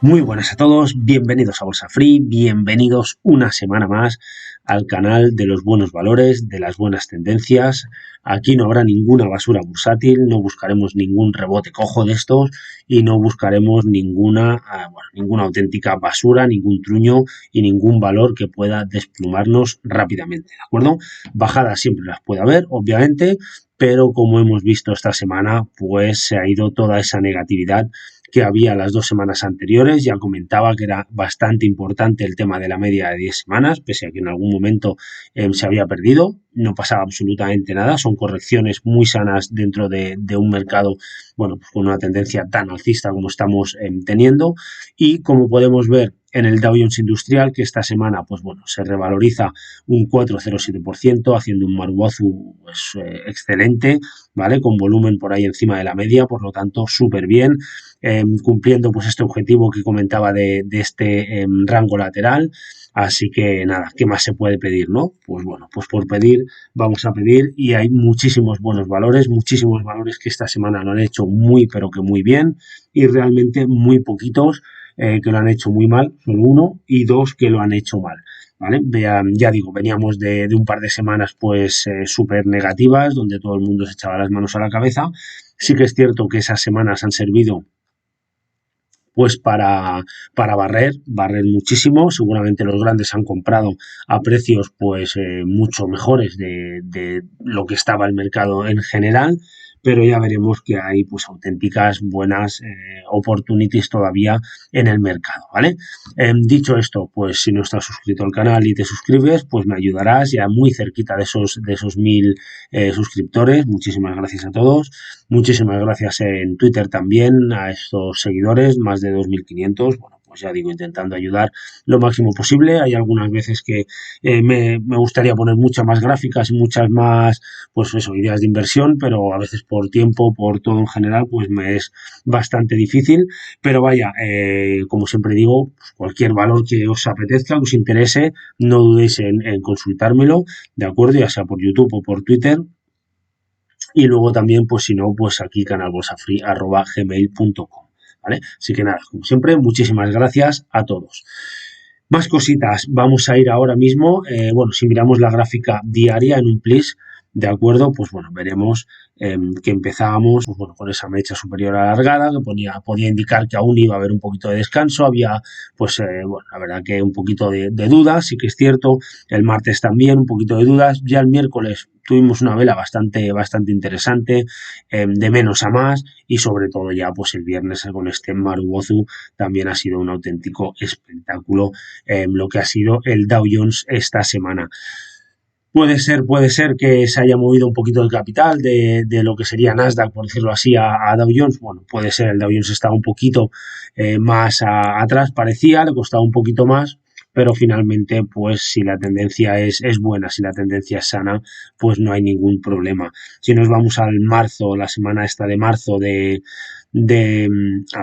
Muy buenas a todos, bienvenidos a Bolsa Free, bienvenidos una semana más al canal de los buenos valores, de las buenas tendencias. Aquí no habrá ninguna basura bursátil, no buscaremos ningún rebote cojo de estos y no buscaremos ninguna auténtica basura, ningún truño y ningún valor que pueda desplumarnos rápidamente, ¿de acuerdo? Bajadas siempre las puede haber, obviamente, pero como hemos visto esta semana, pues se ha ido toda esa negatividad que había las 2 semanas anteriores. Ya comentaba que era bastante importante el tema de la media de 10 semanas, pese a que en algún momento se había perdido. No pasaba absolutamente nada. Son correcciones muy sanas dentro de un mercado, bueno, pues con una tendencia tan alcista como estamos teniendo. Y como podemos ver en el Dow Jones Industrial, que esta semana, pues bueno, se revaloriza un 4,07%, haciendo un Marubozu pues, excelente, ¿vale? Con volumen por ahí encima de la media, por lo tanto, súper bien, cumpliendo pues este objetivo que comentaba de este rango lateral. Así que nada, ¿qué más se puede pedir, no? Pues bueno, pues por pedir vamos a pedir y hay muchísimos muchísimos valores que esta semana lo han hecho muy, pero que muy bien y realmente muy poquitos que lo han hecho muy mal, solo uno y dos que lo han hecho mal. ¿Vale? Ya digo, veníamos de un par de semanas pues súper negativas, donde todo el mundo se echaba las manos a la cabeza. Sí que es cierto que esas semanas han servido pues para barrer muchísimo. Seguramente los grandes han comprado a precios pues mucho mejores de lo que estaba el mercado en general, pero ya veremos que hay pues auténticas buenas opportunities todavía en el mercado, ¿vale? Dicho esto, pues si no estás suscrito al canal y te suscribes, pues me ayudarás ya muy cerquita de esos 1000 suscriptores. Muchísimas gracias a todos. Muchísimas gracias en Twitter también a estos seguidores, más de 2.500. Bueno, pues ya digo, intentando ayudar lo máximo posible. Hay algunas veces que me gustaría poner muchas más gráficas y muchas más, pues eso, ideas de inversión, pero a veces por tiempo, por todo en general, pues me es bastante difícil. Pero vaya, como siempre digo, pues cualquier valor que os apetezca, que os interese, no dudéis en consultármelo, ¿de acuerdo? Ya sea por YouTube o por Twitter. Y luego también, pues si no, pues aquí canalbolsafree@gmail.com, ¿vale? Así que nada, como siempre, muchísimas gracias a todos. Más cositas, vamos a ir ahora mismo, bueno, si miramos la gráfica diaria en un plis, de acuerdo, pues bueno, veremos que empezábamos pues bueno, con esa mecha superior alargada que podía indicar que aún iba a haber un poquito de descanso. Había, pues bueno, la verdad que un poquito de dudas, sí que es cierto. El martes también un poquito de dudas. Ya el miércoles tuvimos una vela bastante interesante, de menos a más, y sobre todo ya pues el viernes con este Marubozu también ha sido un auténtico espectáculo lo que ha sido el Dow Jones esta semana. Puede ser que se haya movido un poquito el capital de lo que sería Nasdaq, por decirlo así, a Dow Jones. Bueno, puede ser, el Dow Jones estaba un poquito más atrás, parecía, le costaba un poquito más, pero finalmente, pues si la tendencia es buena, si la tendencia es sana, pues no hay ningún problema. Si nos vamos al marzo, la semana esta de marzo a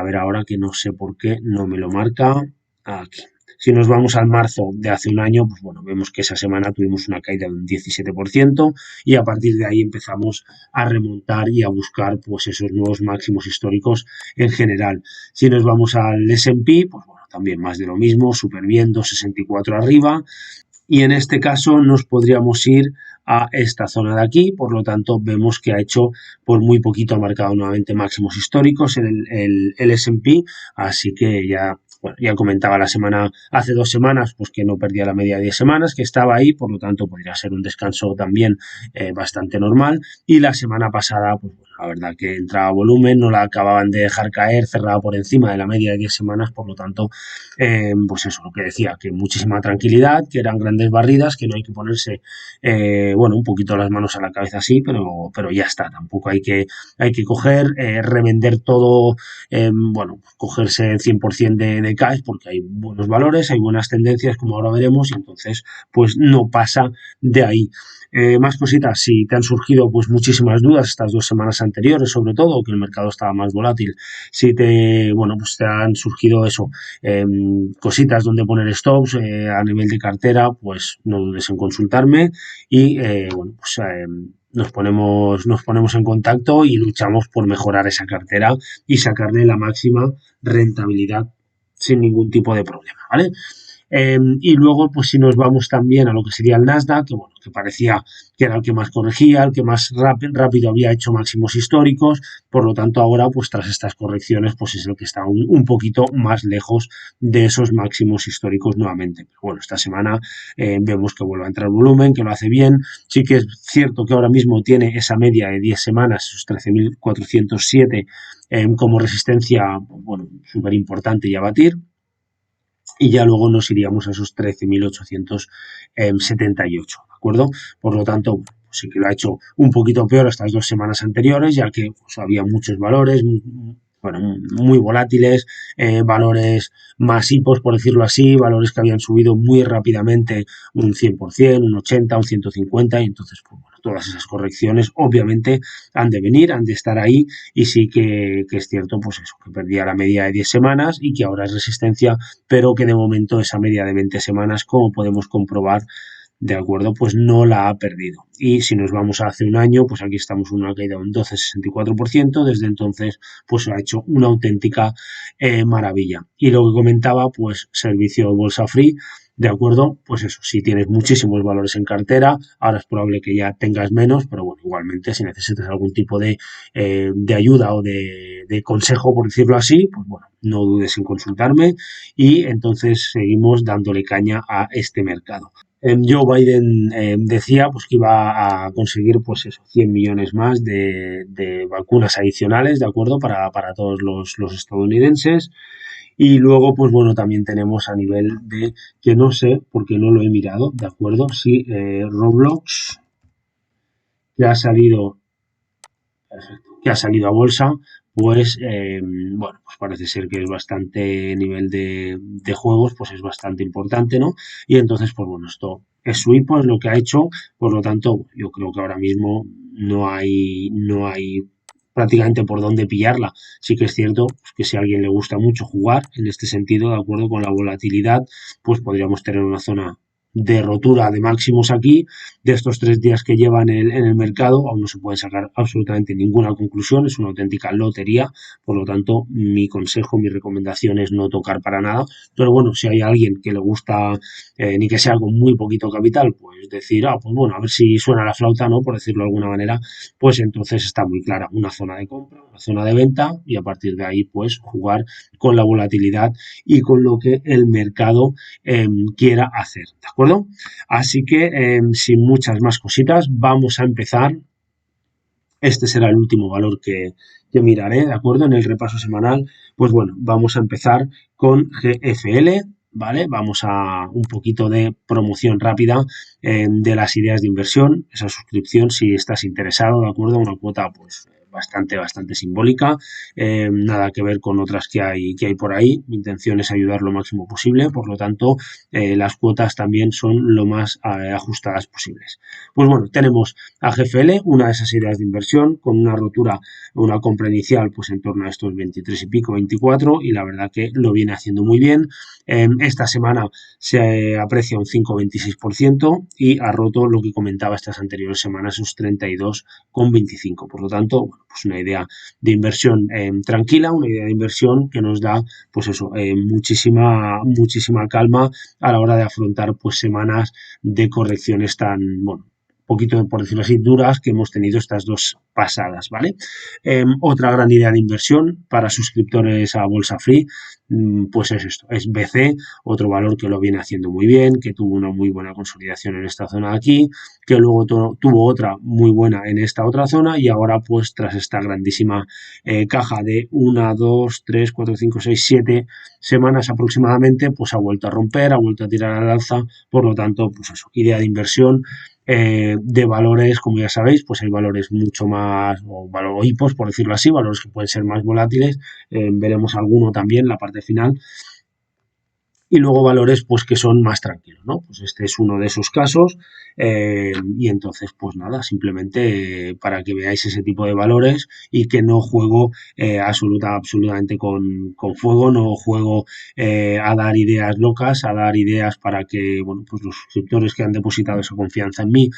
ver ahora que no sé por qué no me lo marca, aquí. Si nos vamos al marzo de hace un año, pues bueno, vemos que esa semana tuvimos una caída de un 17% y a partir de ahí empezamos a remontar y a buscar pues esos nuevos máximos históricos en general. Si nos vamos al S&P, pues bueno, también más de lo mismo, súper bien, 2,64 arriba, y en este caso nos podríamos ir a esta zona de aquí, por lo tanto vemos que ha hecho por muy poquito, ha marcado nuevamente máximos históricos en el S&P, así que ya, bueno, ya comentaba hace 2 semanas, pues que no perdía la media de 10 semanas, que estaba ahí, por lo tanto podría ser un descanso también bastante normal, y la semana pasada, pues bueno, la verdad que entraba volumen, no la acababan de dejar caer, cerraba por encima de la media de 10 semanas, por lo tanto, pues eso, lo que decía, que muchísima tranquilidad, que eran grandes barridas, que no hay que ponerse, bueno, un poquito las manos a la cabeza así, pero ya está, tampoco hay que coger, revender todo, bueno, cogerse el 100% de cash, porque hay buenos valores, hay buenas tendencias, como ahora veremos, y entonces, pues no pasa de ahí. Más cositas, si te han surgido pues muchísimas dudas estas 2 semanas anteriores, sobre todo, que el mercado estaba más volátil, si bueno, pues te han surgido eso, cositas donde poner stops a nivel de cartera, pues no dudes en consultarme y bueno, pues nos ponemos en contacto y luchamos por mejorar esa cartera y sacarle la máxima rentabilidad sin ningún tipo de problema, ¿vale? Y luego, pues si nos vamos también a lo que sería el Nasdaq, que bueno, que parecía que era el que más corregía, el que más rápido había hecho máximos históricos, por lo tanto ahora, pues tras estas correcciones, pues es el que está un poquito más lejos de esos máximos históricos nuevamente. Pero bueno, esta semana vemos que vuelve a entrar volumen, que lo hace bien. Sí que es cierto que ahora mismo tiene esa media de 10 semanas, esos 13.407 como resistencia, bueno, súper importante y a batir, y ya luego nos iríamos a esos 13.878, ¿de acuerdo? Por lo tanto, pues sí que lo ha hecho un poquito peor estas 2 semanas anteriores, ya que pues, había muchos valores, bueno, muy volátiles, valores masivos, por decirlo así, valores que habían subido muy rápidamente un 100%, un 80, un 150, y entonces, pues bueno, todas esas correcciones obviamente han de venir, han de estar ahí, y sí que es cierto, pues eso, que perdía la media de 10 semanas y que ahora es resistencia, pero que de momento esa media de 20 semanas, como podemos comprobar, de acuerdo, pues no la ha perdido. Y si nos vamos a hace un año, pues aquí estamos en una caída de un 12,64%, desde entonces pues ha hecho una auténtica maravilla. Y lo que comentaba, pues servicio Bolsa Free, de acuerdo, pues eso, si tienes muchísimos valores en cartera, ahora es probable que ya tengas menos, pero bueno, igualmente si necesitas algún tipo de ayuda o de consejo, por decirlo así, pues bueno, no dudes en consultarme y entonces seguimos dándole caña a este mercado. Joe Biden decía pues que iba a conseguir pues eso, 100 millones más de vacunas adicionales, ¿de acuerdo? Para todos los estadounidenses. Y luego, pues bueno, también tenemos a nivel de, que no sé, porque no lo he mirado, ¿de acuerdo? Sí, Roblox, que ha salido, perfecto, que ha salido a bolsa, pues bueno, pues parece ser que es bastante nivel de juegos, pues es bastante importante, ¿no? Y entonces, pues bueno, esto es su hipo, es lo que ha hecho, por lo tanto, yo creo que ahora mismo no hay prácticamente por dónde pillarla. Sí que es cierto pues, que si a alguien le gusta mucho jugar en este sentido, de acuerdo con la volatilidad, pues podríamos tener una zona de rotura de máximos aquí, de estos 3 días que lleva en el mercado, aún no se puede sacar absolutamente ninguna conclusión, es una auténtica lotería, por lo tanto, mi consejo, mi recomendación es no tocar para nada, pero bueno, si hay alguien que le gusta, ni que sea con muy poquito capital, pues decir, pues bueno, a ver si suena la flauta, ¿no? Por decirlo de alguna manera, pues entonces está muy clara, una zona de compra, una zona de venta, y a partir de ahí, pues jugar con la volatilidad y con lo que el mercado quiera hacer, ¿de acuerdo? Así que, sin muchas más cositas, vamos a empezar. Este será el último valor que miraré, ¿de acuerdo? En el repaso semanal, pues bueno, vamos a empezar con GFL, ¿vale? Vamos a un poquito de promoción rápida de las ideas de inversión, esa suscripción si estás interesado, ¿de acuerdo? Una cuota, pues bastante simbólica, nada que ver con otras que hay por ahí. Mi intención es ayudar lo máximo posible, por lo tanto, las cuotas también son lo más ajustadas posibles. Pues bueno, tenemos a GFL, una de esas ideas de inversión, con una rotura, una compra inicial, pues en torno a estos 23 y pico, 24, y la verdad que lo viene haciendo muy bien. Esta semana se aprecia un 5,26% y ha roto lo que comentaba estas anteriores semanas, esos 32,25. Por lo tanto, bueno, pues una idea de inversión tranquila, una idea de inversión que nos da, pues eso, muchísima calma a la hora de afrontar pues semanas de correcciones tan, bueno, poquito, por decirlo así, duras que hemos tenido estas dos pasadas, ¿vale? Otra gran idea de inversión para suscriptores a Bolsa Free, pues es esto, es BC, otro valor que lo viene haciendo muy bien, que tuvo una muy buena consolidación en esta zona de aquí, que luego tuvo otra muy buena en esta otra zona y ahora pues tras esta grandísima caja de 1, 2, 3, 4, 5, 6, 7 semanas aproximadamente, pues ha vuelto a romper, ha vuelto a tirar al alza, por lo tanto, pues eso, idea de inversión de valores, como ya sabéis, pues hay valores mucho más, o hipos, por decirlo así, valores que pueden ser más volátiles, veremos alguno también, la parte final, y luego valores pues que son más tranquilos, ¿no? Pues este es uno de esos casos y entonces pues nada, simplemente para que veáis ese tipo de valores y que no juego absolutamente con fuego, no juego a dar ideas locas, a dar ideas para que, bueno, pues los suscriptores que han depositado esa confianza en mí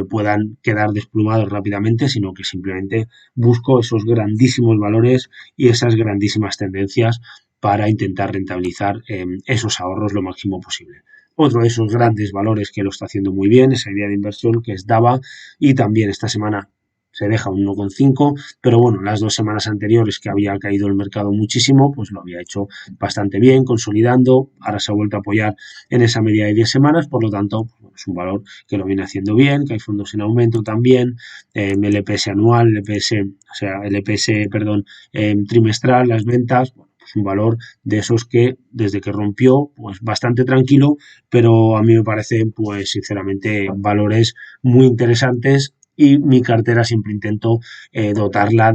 puedan quedar desplumados rápidamente, sino que simplemente busco esos grandísimos valores y esas grandísimas tendencias para intentar rentabilizar esos ahorros lo máximo posible. Otro de esos grandes valores que lo está haciendo muy bien, esa idea de inversión, que es DAVA, y también esta semana se deja un 1,5, pero bueno, las 2 semanas anteriores que había caído el mercado muchísimo, pues lo había hecho bastante bien, consolidando, ahora se ha vuelto a apoyar en esa media de 10 semanas, por lo tanto, pues, es un valor que lo viene haciendo bien, que hay fondos en aumento también, LPS anual, LPS, o sea, LPS, perdón, trimestral, las ventas, bueno, pues un valor de esos que desde que rompió, pues bastante tranquilo, pero a mí me parecen, pues sinceramente, valores muy interesantes y mi cartera siempre intento dotarla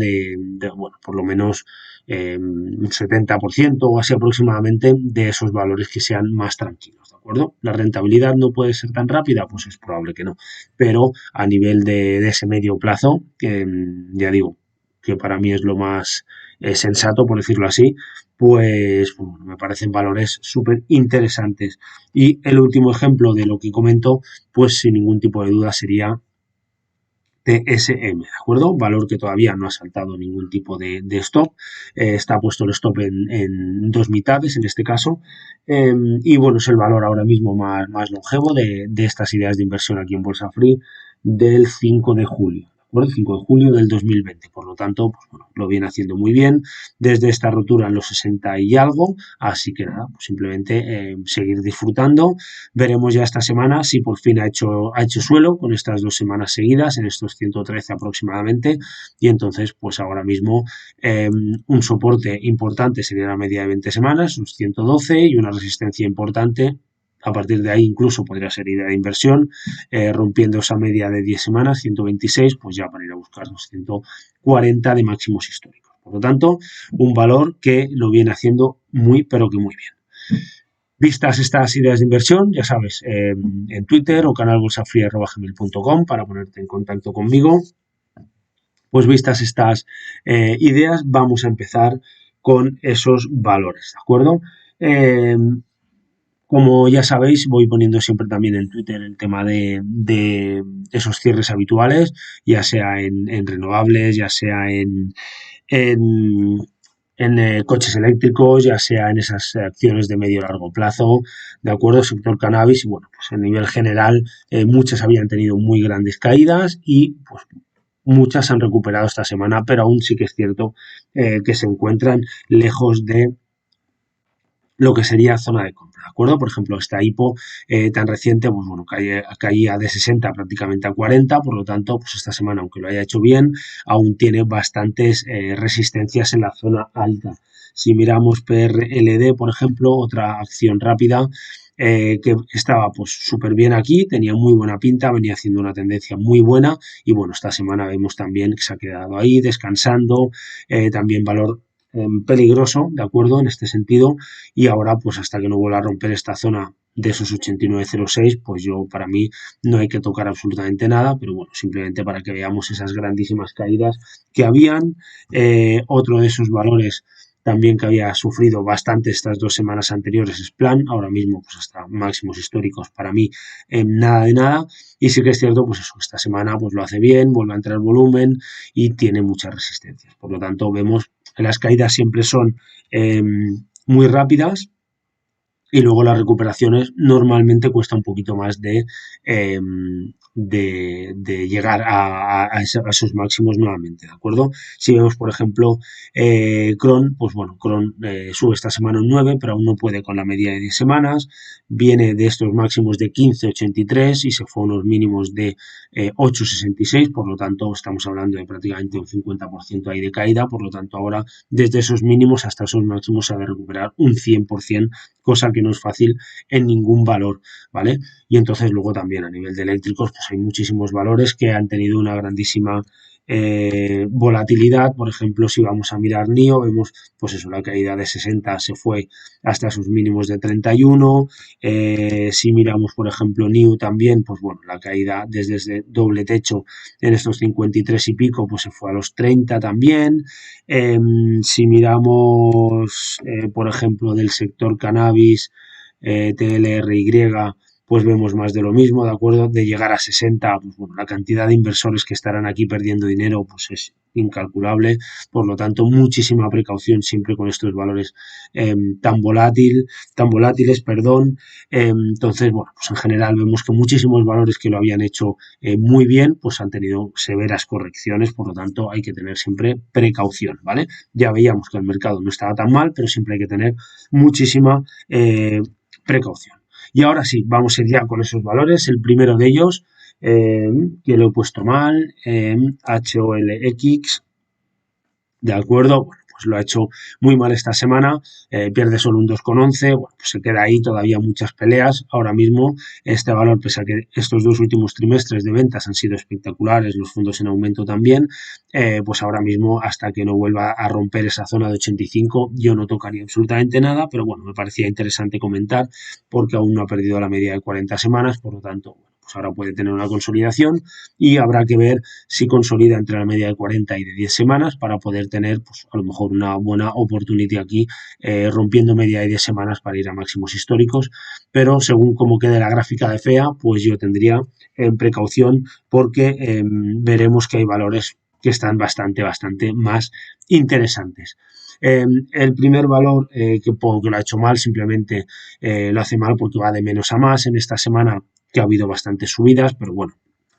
bueno, por lo menos un 70% o así aproximadamente de esos valores que sean más tranquilos, ¿de acuerdo? La rentabilidad no puede ser tan rápida, pues es probable que no, pero a nivel de ese medio plazo, ya digo, que para mí es lo más sensato, por decirlo así, pues bueno, me parecen valores súper interesantes. Y el último ejemplo de lo que comento, pues sin ningún tipo de duda sería TSM, ¿de acuerdo? Valor que todavía no ha saltado ningún tipo de stop, está puesto el stop en dos mitades en este caso, y bueno, es el valor ahora mismo más longevo de estas ideas de inversión aquí en Bolsa Free del 5 de julio. ¿De acuerdo? 5 de julio del 2020, por lo tanto, pues bueno, lo viene haciendo muy bien desde esta rotura en los 60 y algo, así que nada, pues simplemente seguir disfrutando. Veremos ya esta semana si por fin ha hecho suelo con estas 2 semanas seguidas, en estos 113 aproximadamente, y entonces pues ahora mismo un soporte importante sería la media de 20 semanas, unos 112, y una resistencia importante. A partir de ahí incluso podría ser idea de inversión, rompiendo esa media de 10 semanas, 126, pues ya para ir a buscar los 140 de máximos históricos. Por lo tanto, un valor que lo viene haciendo muy, pero que muy bien. Vistas estas ideas de inversión, ya sabes, en Twitter o canalbolsafree@gmail.com para ponerte en contacto conmigo. Pues vistas estas ideas, vamos a empezar con esos valores, ¿de acuerdo? Como ya sabéis, voy poniendo siempre también en Twitter el tema de esos cierres habituales, ya sea en renovables, ya sea en, en coches eléctricos, ya sea en esas acciones de medio y largo plazo, de acuerdo, sector cannabis, y bueno, pues a nivel general muchas habían tenido muy grandes caídas y pues muchas han recuperado esta semana, pero aún sí que es cierto que se encuentran lejos de lo que sería zona de compra, ¿de acuerdo? Por ejemplo, esta IPO tan reciente, pues bueno, caía de 60 prácticamente a 40, por lo tanto, pues esta semana, aunque lo haya hecho bien, aún tiene bastantes resistencias en la zona alta. Si miramos PRLD, por ejemplo, otra acción rápida, que estaba pues súper bien aquí, tenía muy buena pinta, venía haciendo una tendencia muy buena y bueno, esta semana vemos también que se ha quedado ahí descansando, también valor peligroso, ¿de acuerdo? En este sentido, y ahora pues hasta que no vuelva a romper esta zona de esos 89,06, pues yo para mí no hay que tocar absolutamente nada, pero bueno, simplemente para que veamos esas grandísimas caídas que habían. Otro de esos valores también que había sufrido bastante estas 2 semanas anteriores es Plan, ahora mismo pues hasta máximos históricos para mí nada de nada, y sí que es cierto pues eso, esta semana pues lo hace bien, vuelve a entrar volumen y tiene muchas resistencias, por lo tanto vemos que las caídas siempre son muy rápidas y luego las recuperaciones normalmente cuesta un poquito más de llegar a esos máximos nuevamente, ¿de acuerdo? Si vemos, por ejemplo, Cron, pues bueno, Cron sube esta semana un 9, pero aún no puede con la media de 10 semanas, viene de estos máximos de 15,83 y se fue a unos mínimos de 8,66, por lo tanto estamos hablando de prácticamente un 50% ahí de caída, por lo tanto ahora desde esos mínimos hasta esos máximos se ha de recuperar un 100%, cosa que no es fácil en ningún valor, ¿vale? Y entonces luego también a nivel de eléctricos pues hay muchísimos valores que han tenido una grandísima volatilidad. Por ejemplo, si vamos a mirar NIO, vemos pues eso, la caída de 60 se fue hasta sus mínimos de 31. Si miramos, por ejemplo, NIO también, pues bueno, la caída desde ese doble techo en estos 53 y pico, pues se fue a los 30 también. Si miramos, por ejemplo, del sector cannabis, TLRY, pues vemos más de lo mismo, ¿de acuerdo? De llegar a 60, pues bueno, la cantidad de inversores que estarán aquí perdiendo dinero pues es incalculable, por lo tanto, muchísima precaución siempre con estos valores tan volátiles, perdón. Entonces, bueno, pues en general vemos que muchísimos valores que lo habían hecho muy bien, pues han tenido severas correcciones, por lo tanto, hay que tener siempre precaución, ¿vale? Ya veíamos que el mercado no estaba tan mal, pero siempre hay que tener muchísima precaución. Y ahora sí, vamos a ir ya con esos valores. El primero de ellos, que lo he puesto mal, HOLX, ¿de acuerdo? Bueno, pues lo ha hecho muy mal esta semana, pierde solo un 2,11, bueno, pues se queda ahí todavía muchas peleas. Ahora mismo este valor, pese a que estos dos últimos trimestres de ventas han sido espectaculares, los fondos en aumento también, pues ahora mismo hasta que no vuelva a romper esa zona de 85 yo no tocaría absolutamente nada, pero bueno, me parecía interesante comentar porque aún no ha perdido la media de 40 semanas, por lo tanto, bueno, pues ahora puede tener una consolidación y habrá que ver si consolida entre la media de 40 y de 10 semanas para poder tener pues, a lo mejor una buena oportunidad aquí rompiendo media de 10 semanas para ir a máximos históricos, pero según cómo quede la gráfica de FEA, pues yo tendría precaución porque veremos que hay valores que están bastante más interesantes. El primer valor que lo ha hecho mal, simplemente lo hace mal porque va de menos a más en esta semana que ha habido bastantes subidas, pero bueno,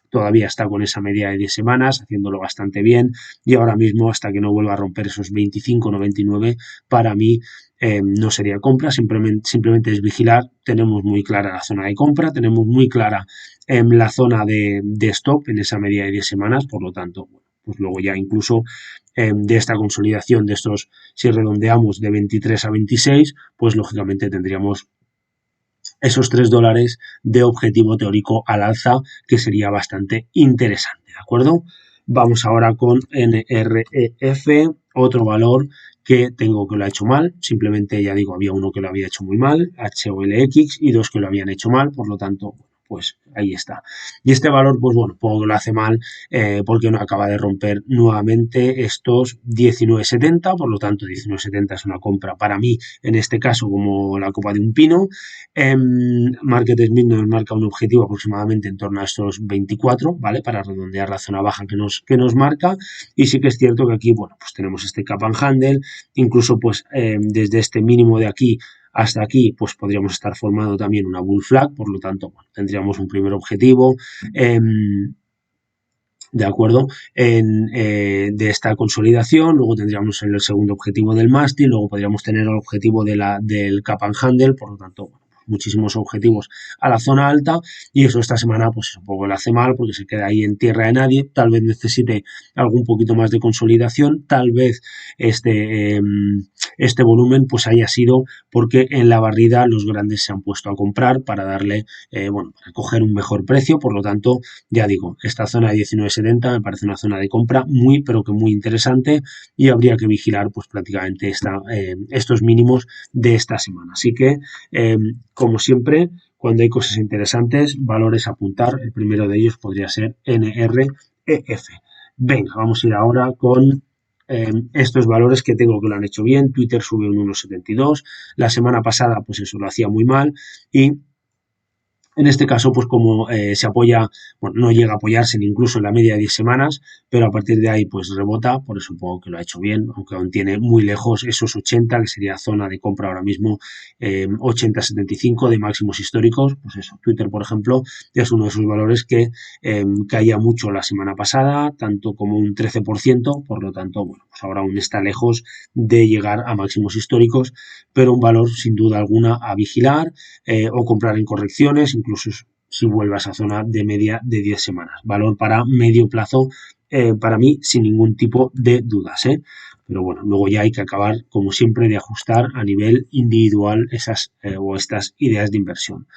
todavía está con esa media de 10 semanas, haciéndolo bastante bien, y ahora mismo, hasta que no vuelva a romper esos 25,99, para mí no sería compra, simplemente es vigilar. Tenemos muy clara la zona de compra, tenemos muy clara la zona de stop en esa media de 10 semanas, por lo tanto, pues luego ya incluso de esta consolidación de estos, si redondeamos de 23 a 26, pues lógicamente tendríamos esos $3 de objetivo teórico al alza, que sería bastante interesante, ¿de acuerdo? Vamos ahora con NREF, otro valor que tengo que lo ha hecho mal, simplemente ya digo, había uno que lo había hecho muy mal, HOLX, y dos que lo habían hecho mal, por lo tanto, pues ahí está. Y este valor, pues bueno, poco lo hace mal porque no acaba de romper nuevamente estos 19,70, por lo tanto 19,70 es una compra para mí, en este caso como la copa de un pino. Market Smith nos marca un objetivo aproximadamente en torno a estos 24, ¿vale? Para redondear la zona baja que nos marca. Y sí que es cierto que aquí, bueno, pues tenemos este cap and handle, incluso pues desde este mínimo de aquí hasta aquí, pues podríamos estar formando también una bull flag, por lo tanto, bueno, tendríamos un primer objetivo. ¿De acuerdo? De esta consolidación, luego tendríamos el segundo objetivo del mástil, luego podríamos tener el objetivo del cap and handle, por lo tanto, bueno, muchísimos objetivos a la zona alta, y eso esta semana pues un poco le hace mal porque se queda ahí en tierra de nadie, tal vez necesite algún poquito más de consolidación, tal vez este volumen pues haya sido porque en la barrida los grandes se han puesto a comprar para darle, bueno, para coger un mejor precio, por lo tanto, ya digo, esta zona de 19,70 me parece una zona de compra muy, pero que muy interesante, y habría que vigilar pues prácticamente estos mínimos de esta semana. Así que, como siempre, cuando hay cosas interesantes, valores a apuntar. El primero de ellos podría ser NREF. Venga, vamos a ir ahora con estos valores que tengo que lo han hecho bien. Twitter sube un 1,72. La semana pasada, pues eso lo hacía muy mal, y en este caso, pues como se apoya, bueno, no llega a apoyarse ni incluso en la media de 10 semanas, pero a partir de ahí pues rebota, por eso supongo que lo ha hecho bien, aunque aún tiene muy lejos esos 80, que sería zona de compra ahora mismo, 80-75 de máximos históricos. Pues eso, Twitter, por ejemplo, es uno de esos valores que caía mucho la semana pasada, tanto como un 13%, por lo tanto, bueno, pues ahora aún está lejos de llegar a máximos históricos, pero un valor sin duda alguna a vigilar o comprar en correcciones, incluso si vuelve a esa zona de media de 10 semanas. Valor para medio plazo, para mí, sin ningún tipo de dudas, ¿eh? Pero bueno, luego ya hay que acabar, como siempre, de ajustar a nivel individual esas o estas ideas de inversión.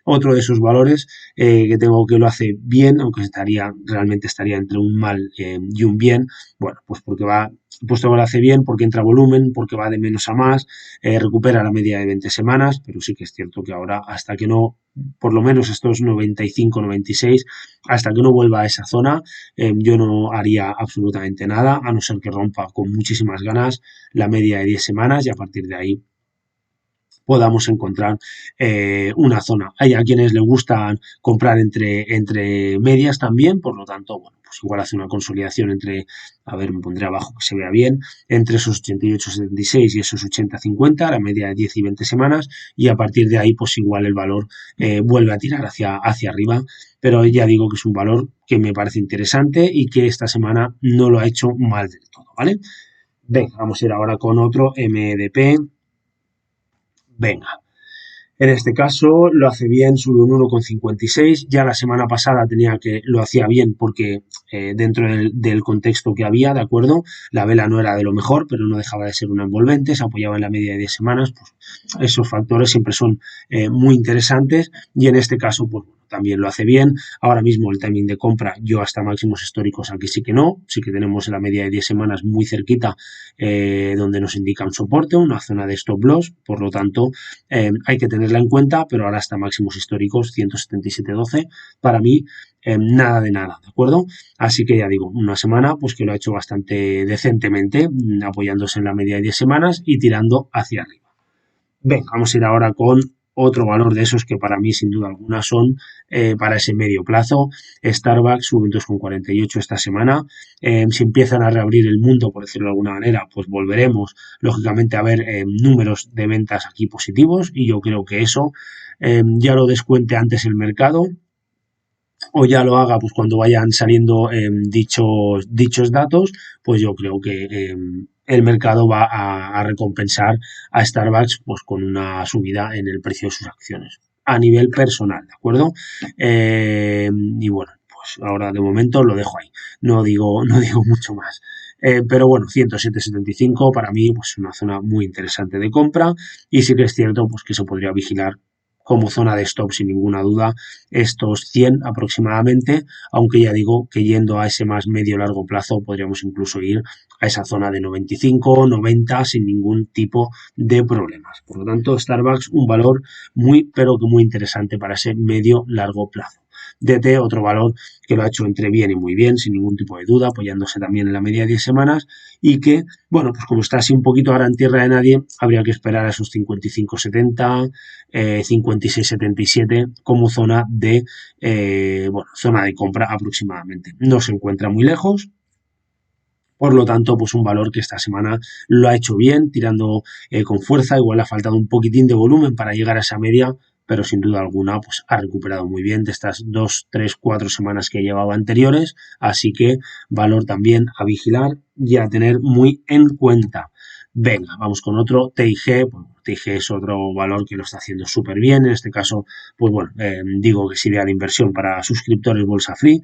Otro de esos valores que tengo que lo hace bien, aunque realmente estaría entre un mal y un bien, bueno, pues porque va, puesto que lo hace bien, porque entra volumen, porque va de menos a más, recupera la media de 20 semanas, pero sí que es cierto que ahora, hasta que no, por lo menos estos 95, 96, hasta que no vuelva a esa zona, yo no haría absolutamente nada, a no ser que rompa con muchísimas ganas la media de 10 semanas, y a partir de ahí podamos encontrar una zona. Hay a quienes les gustan comprar entre medias también, por lo tanto, bueno, pues igual hace una consolidación entre, a ver, me pondré abajo que se vea bien, entre esos 88,76 y esos 80,50, la media de 10 y 20 semanas, y a partir de ahí, pues igual el valor vuelve a tirar hacia arriba, pero ya digo que es un valor que me parece interesante y que esta semana no lo ha hecho mal del todo, ¿vale? Venga, vamos a ir ahora con otro MDP. Venga, en este caso lo hace bien, sube un 1,56. Ya la semana pasada tenía que lo hacía bien porque dentro del contexto que había, ¿de acuerdo? La vela no era de lo mejor, pero no dejaba de ser una envolvente, se apoyaba en la media de 10 semanas. Pues esos factores siempre son muy interesantes y en este caso, pues también lo hace bien. Ahora mismo el timing de compra, yo hasta máximos históricos aquí sí que no, sí que tenemos la media de 10 semanas muy cerquita donde nos indica un soporte, una zona de stop loss, por lo tanto hay que tenerla en cuenta, pero ahora hasta máximos históricos 177,12, para mí nada de nada, ¿de acuerdo? Así que ya digo, una semana pues que lo ha hecho bastante decentemente, apoyándose en la media de 10 semanas y tirando hacia arriba. Venga, vamos a ir ahora con otro valor de esos que para mí sin duda alguna son para ese medio plazo. Starbucks sube un 2,48 esta semana. Si empiezan a reabrir el mundo, por decirlo de alguna manera, pues volveremos lógicamente a ver números de ventas aquí positivos y yo creo que eso ya lo descuente antes el mercado o ya lo haga pues cuando vayan saliendo dichos datos, pues yo creo que el mercado va a recompensar a Starbucks pues con una subida en el precio de sus acciones a nivel personal, ¿de acuerdo? Y bueno, pues ahora de momento lo dejo ahí, no digo mucho más. Pero bueno, 107,75 para mí pues es una zona muy interesante de compra y sí que es cierto pues que se podría vigilar como zona de stop sin ninguna duda estos 100 aproximadamente, aunque ya digo que yendo a ese más medio largo plazo podríamos incluso ir a esa zona de 95, 90 sin ningún tipo de problemas. Por lo tanto, Starbucks un valor muy pero que muy interesante para ese medio largo plazo. DT, otro valor que lo ha hecho entre bien y muy bien, sin ningún tipo de duda, apoyándose también en la media de 10 semanas y que, bueno, pues como está así un poquito ahora en tierra de nadie, habría que esperar a esos 55,70, 56,77 como zona de, zona de compra aproximadamente. No se encuentra muy lejos, por lo tanto, pues un valor que esta semana lo ha hecho bien, tirando con fuerza, igual ha faltado un poquitín de volumen para llegar a esa media, pero sin duda alguna pues ha recuperado muy bien de estas 2, 3, 4 semanas que llevaba anteriores, así que valor también a vigilar y a tener muy en cuenta. Venga, vamos con otro TIG. Bueno, TIG es otro valor que lo está haciendo súper bien. En este caso, pues bueno, digo que es idea de inversión para suscriptores Bolsa Free.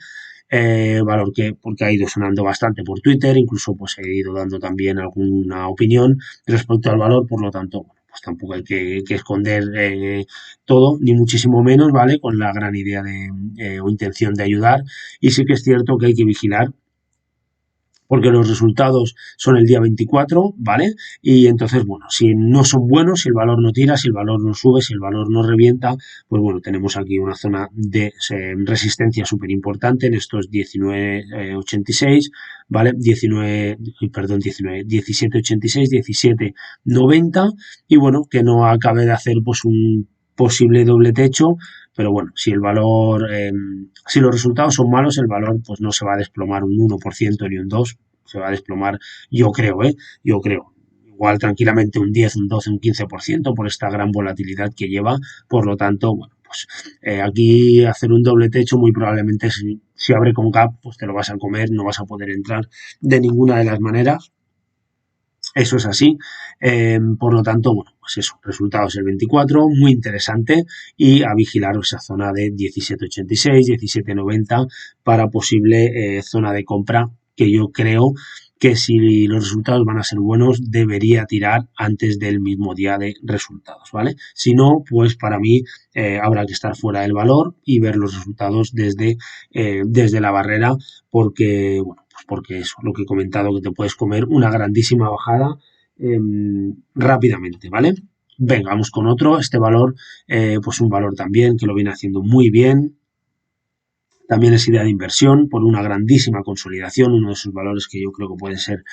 Valor que porque ha ido sonando bastante por Twitter, incluso pues he ido dando también alguna opinión respecto al valor, por lo tanto, pues tampoco hay que esconder todo, ni muchísimo menos, ¿vale? Con la gran idea de o intención de ayudar. Y sí que es cierto que hay que vigilar porque los resultados son el día 24, ¿vale? Y entonces, bueno, si no son buenos, si el valor no tira, si el valor no sube, si el valor no revienta, pues bueno, tenemos aquí una zona de resistencia súper importante en estos 19,86, ¿vale? 17,86, 17,90 y bueno, que no acabe de hacer pues un posible doble techo, pero bueno, si el valor, si los resultados son malos, el valor pues no se va a desplomar un 1% ni un 2%, se va a desplomar, yo creo, yo creo, igual tranquilamente un 10, un 12, un 15% por esta gran volatilidad que lleva, por lo tanto, bueno, pues aquí hacer un doble techo muy probablemente si abre con gap, pues te lo vas a comer, no vas a poder entrar de ninguna de las maneras. Eso es así. Por lo tanto, bueno, pues eso, resultados el 24, muy interesante y a vigilar esa zona de 17,86, 17,90 para posible zona de compra que yo creo que si los resultados van a ser buenos debería tirar antes del mismo día de resultados, ¿vale? Si no, pues para mí habrá que estar fuera del valor y ver los resultados desde la barrera porque, bueno, pues porque eso, lo que he comentado, que te puedes comer una grandísima bajada rápidamente, ¿vale? Venga, vamos con otro, este valor, pues un valor también que lo viene haciendo muy bien, También es idea de inversión por una grandísima consolidación, uno de esos valores que yo creo que pueden ser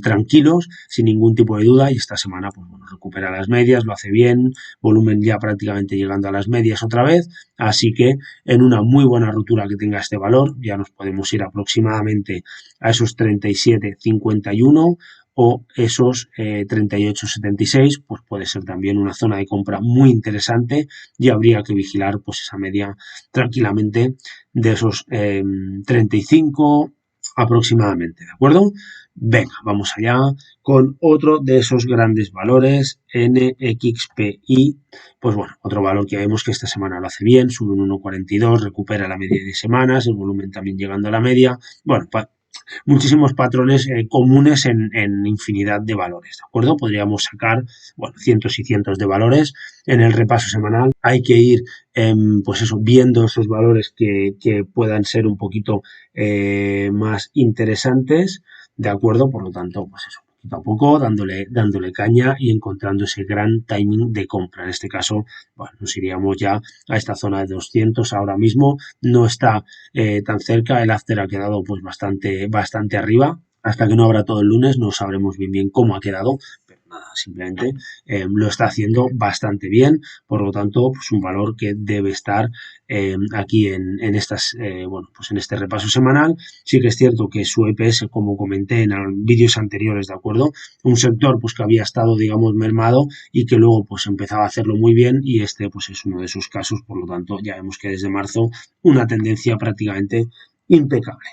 tranquilos, sin ningún tipo de duda, y esta semana pues, bueno, recupera las medias, lo hace bien, volumen ya prácticamente llegando a las medias otra vez, así que en una muy buena ruptura que tenga este valor, ya nos podemos ir aproximadamente a esos 37,51 o esos 38,76, pues puede ser también una zona de compra muy interesante y habría que vigilar pues esa media tranquilamente de esos 35 aproximadamente, ¿de acuerdo? Venga, vamos allá con otro de esos grandes valores, NXPI, pues bueno, otro valor que vemos que esta semana lo hace bien, sube un 1,42, recupera la media de semanas, el volumen también llegando a la media, bueno, muchísimos patrones comunes en infinidad de valores, ¿de acuerdo? Podríamos sacar, bueno, cientos y cientos de valores en el repaso semanal. Hay que ir, pues eso, viendo esos valores que puedan ser un poquito más interesantes, ¿de acuerdo? Por lo tanto, pues eso, poquito a poco, dándole caña y encontrando ese gran timing de compra. En este caso, bueno, nos iríamos ya a esta zona de 200 ahora mismo. No está tan cerca, el after ha quedado pues bastante arriba. Hasta que no abra todo el lunes no sabremos bien cómo ha quedado, pero nada, simplemente lo está haciendo bastante bien, por lo tanto, pues un valor que debe estar aquí en estas, bueno, pues en este repaso semanal. Sí que es cierto que su EPS, como comenté en vídeos anteriores, ¿de acuerdo? Un sector pues que había estado, digamos, mermado y que luego pues empezaba a hacerlo muy bien y este pues es uno de esos casos, por lo tanto, ya vemos que desde marzo una tendencia prácticamente impecable.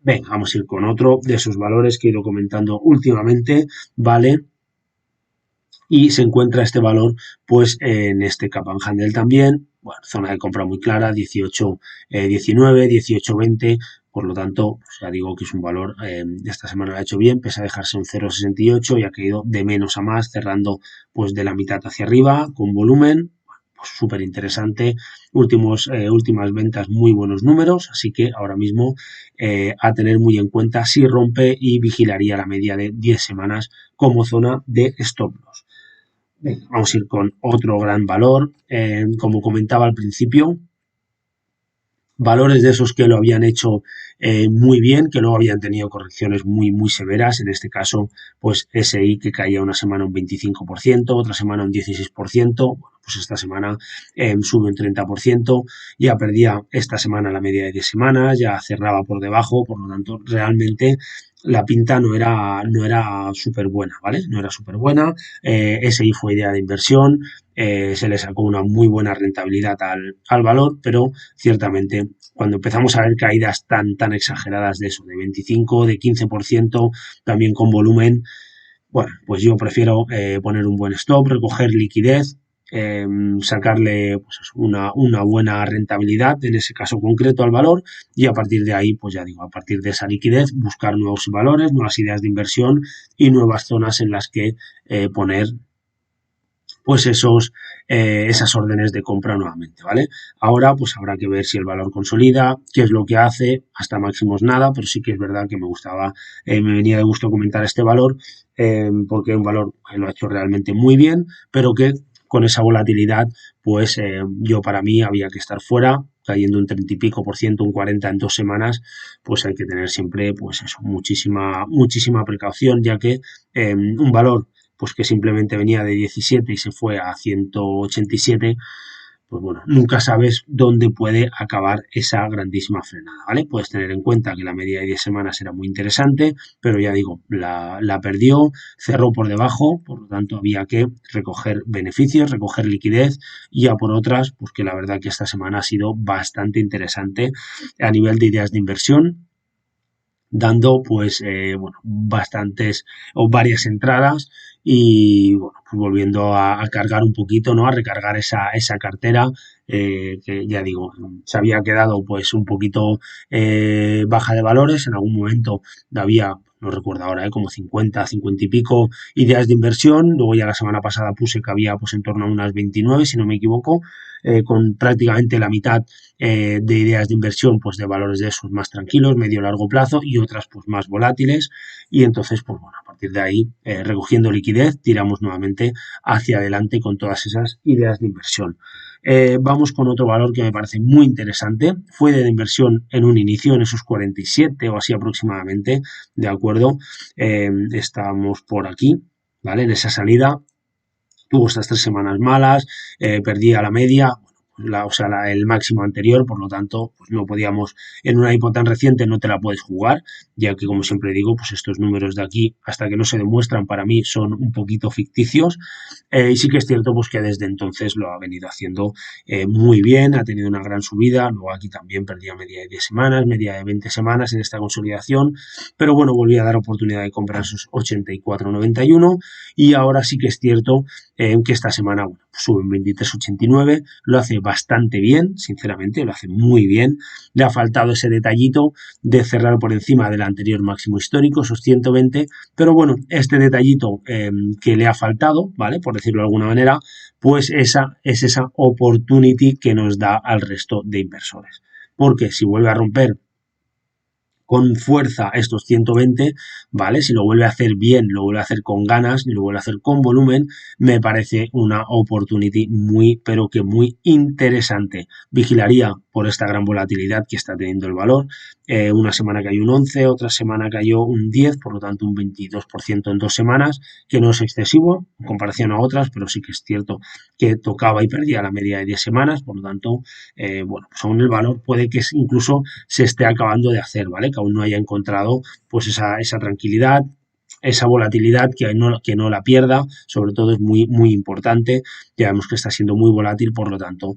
Venga, vamos a ir con otro de esos valores que he ido comentando últimamente, ¿vale? Y se encuentra este valor pues en este cap and handle también, bueno, zona de compra muy clara, 18,19, 18,20, por lo tanto, pues ya digo que es un valor, esta semana lo ha hecho bien, pese a dejarse un 0,68 y ha caído de menos a más, cerrando pues de la mitad hacia arriba, con volumen, pues súper interesante, últimas ventas muy buenos números, así que ahora mismo a tener muy en cuenta si rompe y vigilaría la media de 10 semanas como zona de stop loss. Vamos a ir con otro gran valor. Como comentaba al principio, valores de esos que lo habían hecho muy bien, que luego habían tenido correcciones muy severas. En este caso, pues SI que caía una semana un 25%, otra semana un 16%. Bueno, pues esta semana sube un 30%. Ya perdía esta semana la media de 10 semanas, ya cerraba por debajo. Por lo tanto, realmente la pinta no era súper buena, ¿vale? No era súper buena. SI fue idea de inversión, se le sacó una muy buena rentabilidad al valor, pero ciertamente cuando empezamos a ver caídas tan exageradas de eso, de 25, de 15%, también con volumen, bueno, pues yo prefiero poner un buen stop, recoger liquidez, sacarle pues, una buena rentabilidad, en ese caso concreto al valor, y a partir de ahí, pues ya digo, a partir de esa liquidez, buscar nuevos valores, nuevas ideas de inversión y nuevas zonas en las que poner pues esas órdenes de compra nuevamente, ¿vale? Ahora pues habrá que ver si el valor consolida, qué es lo que hace, hasta máximos nada, pero sí que es verdad que me venía de gusto comentar este valor, porque es un valor que lo ha hecho realmente muy bien, pero que con esa volatilidad, pues yo para mí había que estar fuera, cayendo un 30 y pico por ciento, un 40 en 2 semanas, pues hay que tener siempre, pues eso, muchísima precaución, ya que un valor pues que simplemente venía de 17 y se fue a 187, pues bueno, nunca sabes dónde puede acabar esa grandísima frenada, ¿vale? Puedes tener en cuenta que la media de 10 semanas era muy interesante, pero ya digo, la perdió, cerró por debajo, por lo tanto había que recoger beneficios, recoger liquidez y a por otras, pues que la verdad que esta semana ha sido bastante interesante a nivel de ideas de inversión, dando pues bueno, bastantes o varias entradas y bueno, pues volviendo a cargar un poquito, ¿no? A recargar esa cartera que ya digo, se había quedado pues un poquito baja de valores, en algún momento había, no recuerdo ahora, como 50 y pico ideas de inversión, luego ya la semana pasada puse que había pues en torno a unas 29, si no me equivoco, con prácticamente la mitad de ideas de inversión, pues de valores de esos más tranquilos, medio largo plazo y otras pues más volátiles y entonces pues bueno, a partir de ahí recogiendo liquidez tiramos nuevamente hacia adelante con todas esas ideas de inversión. Vamos con otro valor que me parece muy interesante. Fue de inversión en un inicio, en esos 47 o así aproximadamente, ¿de acuerdo? Estamos por aquí, ¿vale? En esa salida tuvo estas 3 semanas malas, perdía la media, o sea, el máximo anterior, por lo tanto, pues no podíamos, en una hipo tan reciente no te la puedes jugar, ya que como siempre digo, pues estos números de aquí, hasta que no se demuestran, para mí son un poquito ficticios, y sí que es cierto pues que desde entonces lo ha venido haciendo muy bien, ha tenido una gran subida, luego aquí también perdía media de 10 semanas, media de 20 semanas en esta consolidación, pero bueno, volví a dar oportunidad de comprar sus 84,91 y ahora sí que es cierto que esta semana bueno, sube en 23,89, lo hace bastante bien, sinceramente, lo hace muy bien. Le ha faltado ese detallito de cerrar por encima del anterior máximo histórico, esos 120, pero bueno, este detallito que le ha faltado, ¿vale? Por decirlo de alguna manera, pues esa es esa opportunity que nos da al resto de inversores. Porque si vuelve a romper con fuerza estos 120, ¿vale? Si lo vuelve a hacer bien, lo vuelve a hacer con ganas, lo vuelve a hacer con volumen, me parece una opportunity muy, pero que muy interesante. Vigilaría por esta gran volatilidad que está teniendo el valor. Una semana cayó un 11, otra semana cayó un 10, por lo tanto un 22% en 2 semanas, que no es excesivo en comparación a otras, pero sí que es cierto que tocaba y perdía la media de 10 semanas, por lo tanto, bueno, pues aún el valor puede que incluso se esté acabando de hacer, ¿vale? Que aún no haya encontrado pues esa tranquilidad, esa volatilidad, que no la pierda, sobre todo es muy, muy importante. Ya vemos que está siendo muy volátil, por lo tanto,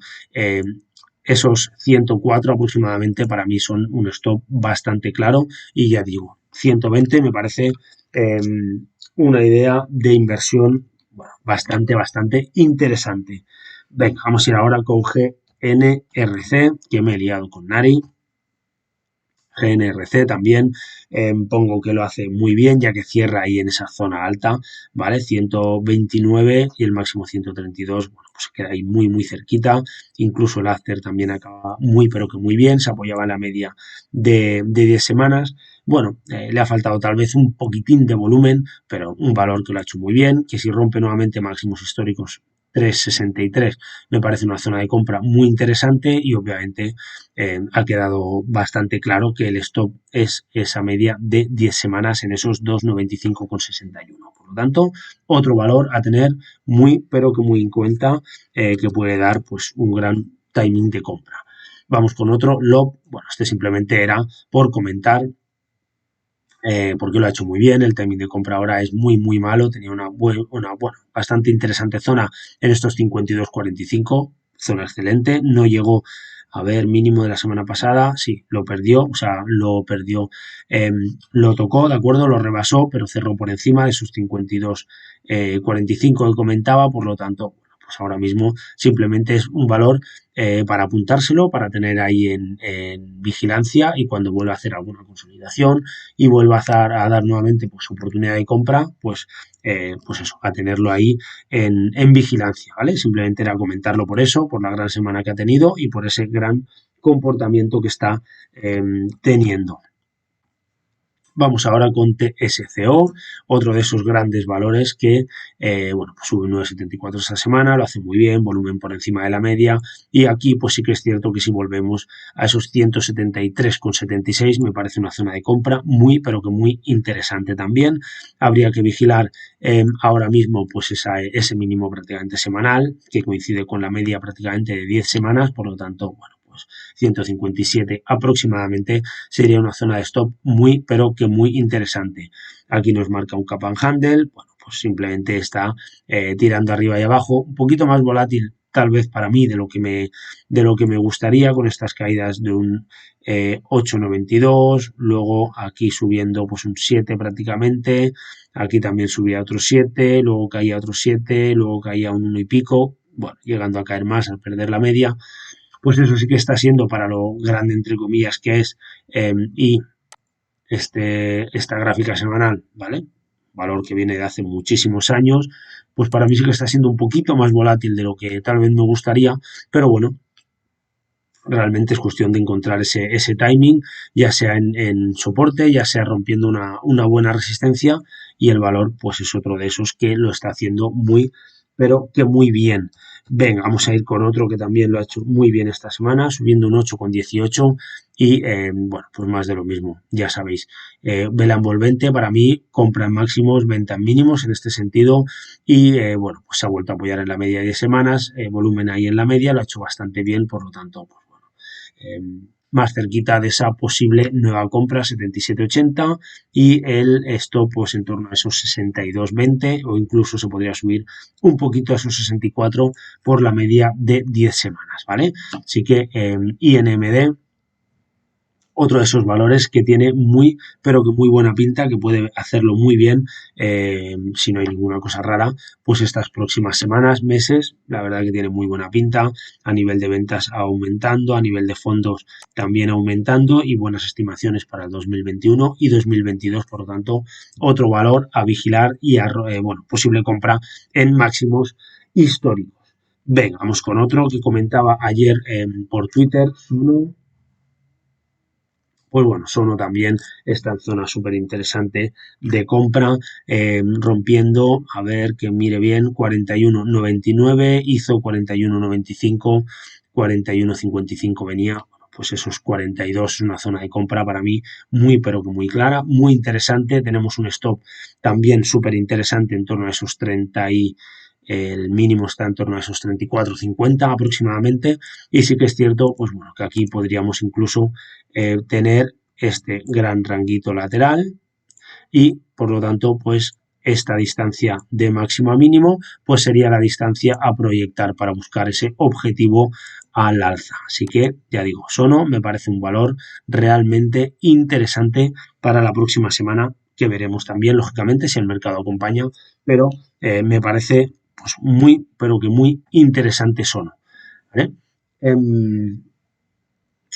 esos 104 aproximadamente para mí son un stop bastante claro y ya digo, 120 me parece una idea de inversión bueno, bastante interesante. Venga, vamos a ir ahora con GNRC, que me he liado con Nari. GNRC también pongo que lo hace muy bien ya que cierra ahí en esa zona alta, ¿vale? 129 y el máximo 132, bueno, pues queda ahí muy muy cerquita, incluso el after también acaba muy pero que muy bien, se apoyaba en la media de 10 semanas, bueno, le ha faltado tal vez un poquitín de volumen, pero un valor que lo ha hecho muy bien, que si rompe nuevamente máximos históricos 3,63 me parece una zona de compra muy interesante y obviamente ha quedado bastante claro que el stop es esa media de 10 semanas en esos 2,95,61. Por lo tanto, otro valor a tener muy, pero que muy en cuenta, que puede dar pues un gran timing de compra. Vamos con otro LOB. Bueno, este simplemente era por comentar porque lo ha hecho muy bien, el timing de compra ahora es muy muy malo, tenía una bastante interesante zona en estos 52,45, zona excelente, no llegó a ver mínimo de la semana pasada, sí, lo perdió, o sea, lo perdió, lo tocó, de acuerdo, lo rebasó, pero cerró por encima de sus 52,45 que comentaba, por lo tanto, pues ahora mismo simplemente es un valor para apuntárselo, para tener ahí en vigilancia y cuando vuelva a hacer alguna consolidación y vuelva a dar nuevamente pues oportunidad de compra, pues eso, a tenerlo ahí en vigilancia, ¿vale? Simplemente era comentarlo por eso, por la gran semana que ha tenido y por ese gran comportamiento que está teniendo. Vamos ahora con TSCO, otro de esos grandes valores que, bueno, pues sube 9,74 esta semana, lo hace muy bien, volumen por encima de la media y aquí pues sí que es cierto que si volvemos a esos 173,76 me parece una zona de compra muy pero que muy interesante también. Habría que vigilar ahora mismo pues ese mínimo prácticamente semanal que coincide con la media prácticamente de 10 semanas, por lo tanto, bueno, 157 aproximadamente sería una zona de stop muy pero que muy interesante. Aquí nos marca un cap and handle, bueno, pues simplemente está tirando arriba y abajo, un poquito más volátil tal vez para mí de lo que me gustaría con estas caídas de un 8,92, luego aquí subiendo pues un 7 prácticamente, aquí también subía otro 7, luego caía otro 7, luego caía un 1 y pico, bueno, llegando a caer más al perder la media, pues eso sí que está siendo para lo grande, entre comillas, que es y esta gráfica semanal, ¿vale? Valor que viene de hace muchísimos años, pues para mí sí que está siendo un poquito más volátil de lo que tal vez me gustaría, pero bueno, realmente es cuestión de encontrar ese timing, ya sea en soporte, ya sea rompiendo una buena resistencia y el valor pues es otro de esos que lo está haciendo muy pero que muy bien. Venga, vamos a ir con otro que también lo ha hecho muy bien esta semana, subiendo un 8,18 y bueno, pues más de lo mismo, ya sabéis. Vela envolvente para mí, compra en máximos, venta en mínimos en este sentido y bueno, pues se ha vuelto a apoyar en la media de 10 semanas, volumen ahí en la media, lo ha hecho bastante bien, por lo tanto, pues bueno, más cerquita de esa posible nueva compra 77,80 y el stop pues en torno a esos 62,20 o incluso se podría subir un poquito a esos 64 por la media de 10 semanas, ¿vale? Así que INMD, otro de esos valores que tiene muy, pero que muy buena pinta, que puede hacerlo muy bien, si no hay ninguna cosa rara, pues estas próximas semanas, meses, la verdad que tiene muy buena pinta, a nivel de ventas aumentando, a nivel de fondos también aumentando y buenas estimaciones para el 2021 y 2022, por lo tanto, otro valor a vigilar y a, bueno, posible compra en máximos históricos. Venga, vamos con otro que comentaba ayer por Twitter, Suno. Pues bueno, Sono también está en zona súper interesante de compra, rompiendo, a ver que mire bien, 41,99, hizo 41,95, 41,55 venía, bueno, pues esos 42 es una zona de compra para mí muy pero que muy clara, muy interesante, tenemos un stop también súper interesante en torno a esos 30 y el mínimo está en torno a esos 34,50 aproximadamente y sí que es cierto, pues bueno, que aquí podríamos incluso tener este gran ranguito lateral y por lo tanto pues esta distancia de máximo a mínimo pues sería la distancia a proyectar para buscar ese objetivo al alza. Así que ya digo, Sono me parece un valor realmente interesante para la próxima semana que veremos también lógicamente si el mercado acompaña, pero me parece pues muy pero que muy interesante Sono, ¿vale?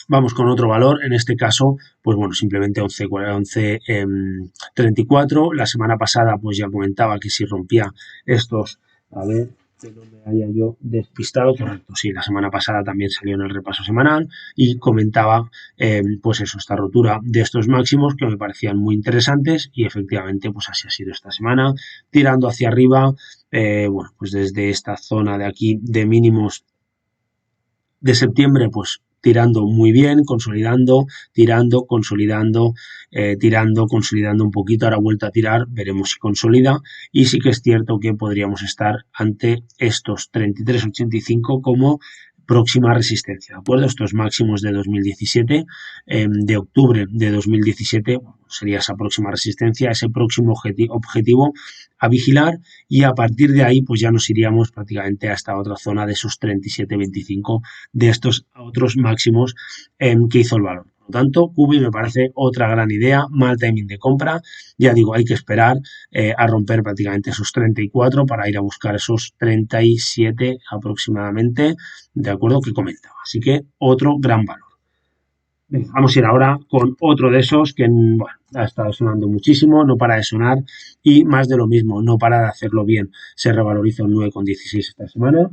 Vamos con otro valor, en este caso, pues bueno, simplemente 11,34. La semana pasada, pues ya comentaba que si rompía estos, a ver, que no me haya yo despistado, correcto, sí, la semana pasada también salió en el repaso semanal y comentaba, pues eso, esta rotura de estos máximos que me parecían muy interesantes y efectivamente, pues así ha sido esta semana, tirando hacia arriba, bueno, pues desde esta zona de aquí de mínimos de septiembre, pues tirando muy bien, consolidando, tirando, consolidando, tirando, consolidando un poquito, ahora vuelta a tirar, veremos si consolida y sí que es cierto que podríamos estar ante estos 33,85 como próxima resistencia, ¿de acuerdo? Estos máximos de 2017, de octubre de 2017, sería esa próxima resistencia, ese próximo objetivo a vigilar y a partir de ahí pues ya nos iríamos prácticamente a esta otra zona de esos 37,25 de estos otros máximos que hizo el valor. Por lo tanto, Cubi me parece otra gran idea, mal timing de compra. Ya digo, hay que esperar a romper prácticamente esos 34 para ir a buscar esos 37 aproximadamente, de acuerdo que comentaba. Así que otro gran valor. Vamos a ir ahora con otro de esos que bueno, ha estado sonando muchísimo, no para de sonar y más de lo mismo, no para de hacerlo bien. Se revaloriza un 9,16 esta semana.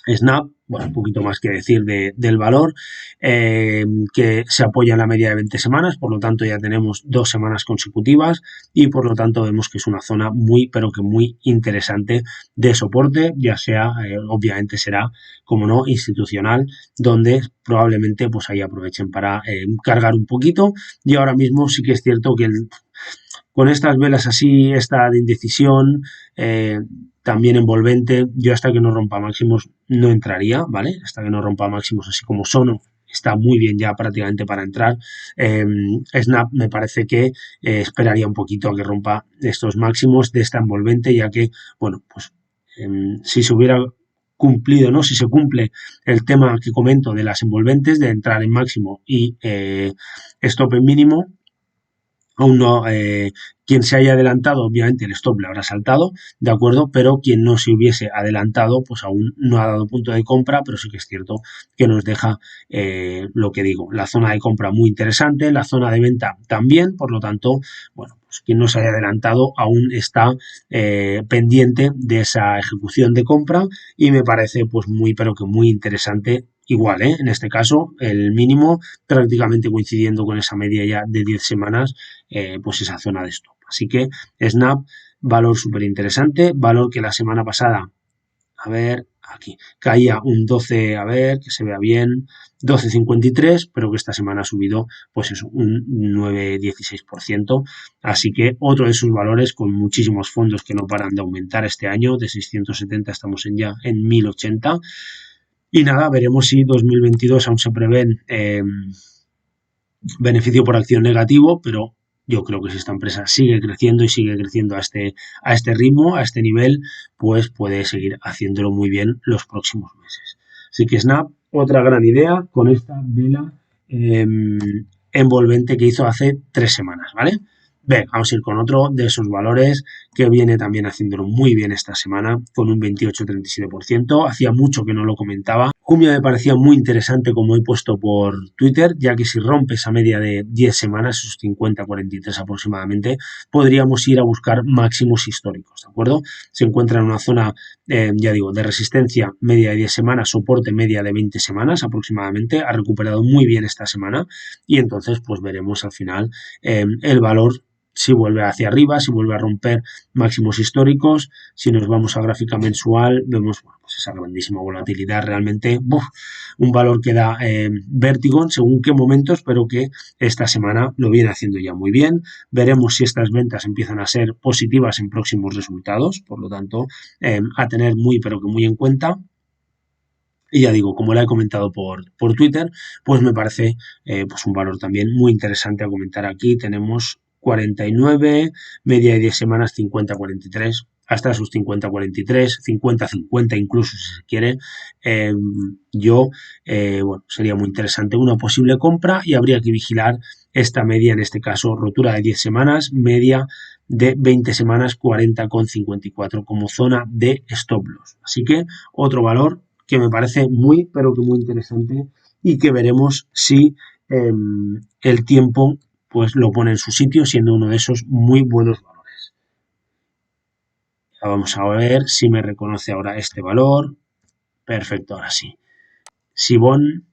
Snap, bueno, un poquito más que decir del valor, que se apoya en la media de 20 semanas, por lo tanto ya tenemos 2 semanas consecutivas y por lo tanto vemos que es una zona muy, pero que muy interesante de soporte, ya sea, obviamente será, como no, institucional, donde probablemente pues ahí aprovechen para cargar un poquito y ahora mismo sí que es cierto que con estas velas así, esta de indecisión, también envolvente, yo hasta que no rompa máximos no entraría, ¿vale? Hasta que no rompa máximos así como Sono, está muy bien ya prácticamente para entrar. Snap me parece que esperaría un poquito a que rompa estos máximos de esta envolvente, ya que, bueno, pues si se hubiera cumplido, ¿no? Si se cumple el tema que comento de las envolventes, de entrar en máximo y stop en mínimo, aún no, quien se haya adelantado, obviamente el stop le habrá saltado, ¿de acuerdo? Pero quien no se hubiese adelantado, pues aún no ha dado punto de compra, pero sí que es cierto que nos deja lo que digo, la zona de compra muy interesante, la zona de venta también, por lo tanto, bueno, pues quien no se haya adelantado aún está pendiente de esa ejecución de compra y me parece pues muy, pero que muy interesante. Igual, en este caso, el mínimo prácticamente coincidiendo con esa media ya de 10 semanas, pues esa zona de stop. Así que Snap valor súper interesante, valor que la semana pasada, a ver, aquí, caía un 12, a ver, que se vea bien, 12,53, pero que esta semana ha subido, pues eso, un 9,16%. Así que otro de sus valores con muchísimos fondos que no paran de aumentar este año, de 670 estamos ya en 1080. Y nada, veremos si 2022 aún se prevén beneficio por acción negativo, pero yo creo que si esta empresa sigue creciendo y sigue creciendo a este ritmo, a este nivel, pues puede seguir haciéndolo muy bien los próximos meses. Así que Snap, otra gran idea con esta vela envolvente que hizo hace 3 semanas, ¿vale? Bien, vamos a ir con otro de esos valores que viene también haciéndolo muy bien esta semana, con un 28,37%. Hacía mucho que no lo comentaba. Jumia me parecía muy interesante, como he puesto por Twitter, ya que si rompe esa media de 10 semanas, esos 50,43 aproximadamente, podríamos ir a buscar máximos históricos, ¿de acuerdo? Se encuentra en una zona, ya digo, de resistencia media de 10 semanas, soporte media de 20 semanas aproximadamente. Ha recuperado muy bien esta semana y entonces pues veremos al final el valor si vuelve hacia arriba, si vuelve a romper máximos históricos. Si nos vamos a gráfica mensual, vemos bueno, pues esa grandísima volatilidad, realmente un valor que da vértigo según qué momentos, pero que esta semana lo viene haciendo ya muy bien. Veremos si estas ventas empiezan a ser positivas en próximos resultados, por lo tanto, a tener muy, pero que muy en cuenta. Y ya digo, como la he comentado por Twitter, pues me parece pues un valor también muy interesante a comentar aquí. Tenemos 49, media de 10 semanas 50,43, hasta sus 50,43, 50,50 incluso si se quiere. Bueno, sería muy interesante una posible compra y habría que vigilar esta media, en este caso rotura de 10 semanas, media de 20 semanas 40,54 como zona de stop loss. Así que otro valor que me parece muy, pero que muy interesante y que veremos si el tiempo pues lo pone en su sitio, siendo uno de esos muy buenos valores. Ya vamos a ver si me reconoce ahora este valor. Perfecto, ahora sí. Sibon,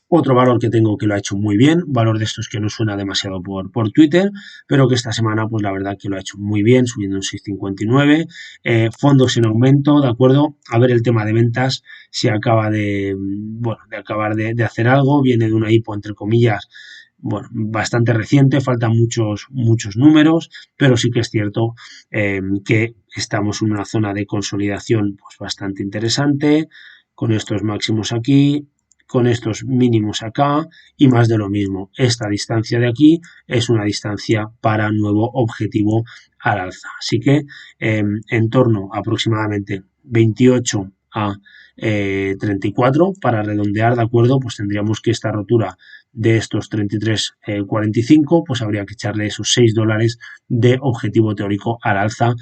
otro valor que tengo que lo ha hecho muy bien, valor de estos que no suena demasiado por Twitter, pero que esta semana, pues la verdad que lo ha hecho muy bien, subiendo un 6,59. Fondos en aumento, ¿de acuerdo? A ver el tema de ventas, si acaba de acabar de hacer algo, viene de una hipo, entre comillas, bueno, bastante reciente, faltan muchos números, pero sí que es cierto que estamos en una zona de consolidación pues bastante interesante, con estos máximos aquí, con estos mínimos acá y más de lo mismo. Esta distancia de aquí es una distancia para nuevo objetivo al alza. Así que en torno a aproximadamente 28 a 34 para redondear, ¿de acuerdo? Pues tendríamos que esta rotura de estos 33,45 pues habría que echarle esos $6 de objetivo teórico al alza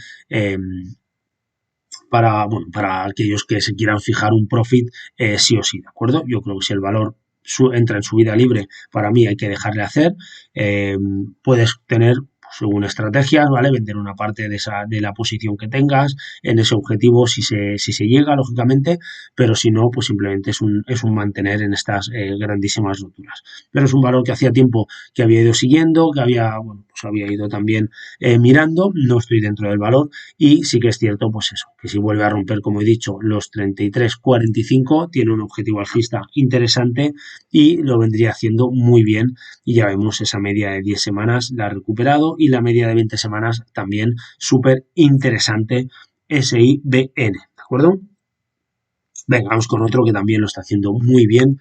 para aquellos que se quieran fijar un profit sí o sí, ¿de acuerdo? Yo creo que si el valor entra en subida libre, para mí hay que dejarle hacer. Puedes tener según estrategias, ¿vale? Vender una parte de la posición que tengas en ese objetivo si se llega, lógicamente, pero si no, pues simplemente es un mantener en estas grandísimas roturas. Pero es un valor que hacía tiempo que había ido siguiendo, que había ido también mirando, no estoy dentro del valor y sí que es cierto, pues eso, que si vuelve a romper, como he dicho, los 33,45, tiene un objetivo alcista interesante y lo vendría haciendo muy bien y ya vemos esa media de 10 semanas la ha recuperado y la media de 20 semanas también súper interesante, SIBN, ¿de acuerdo? Venga, vamos con otro que también lo está haciendo muy bien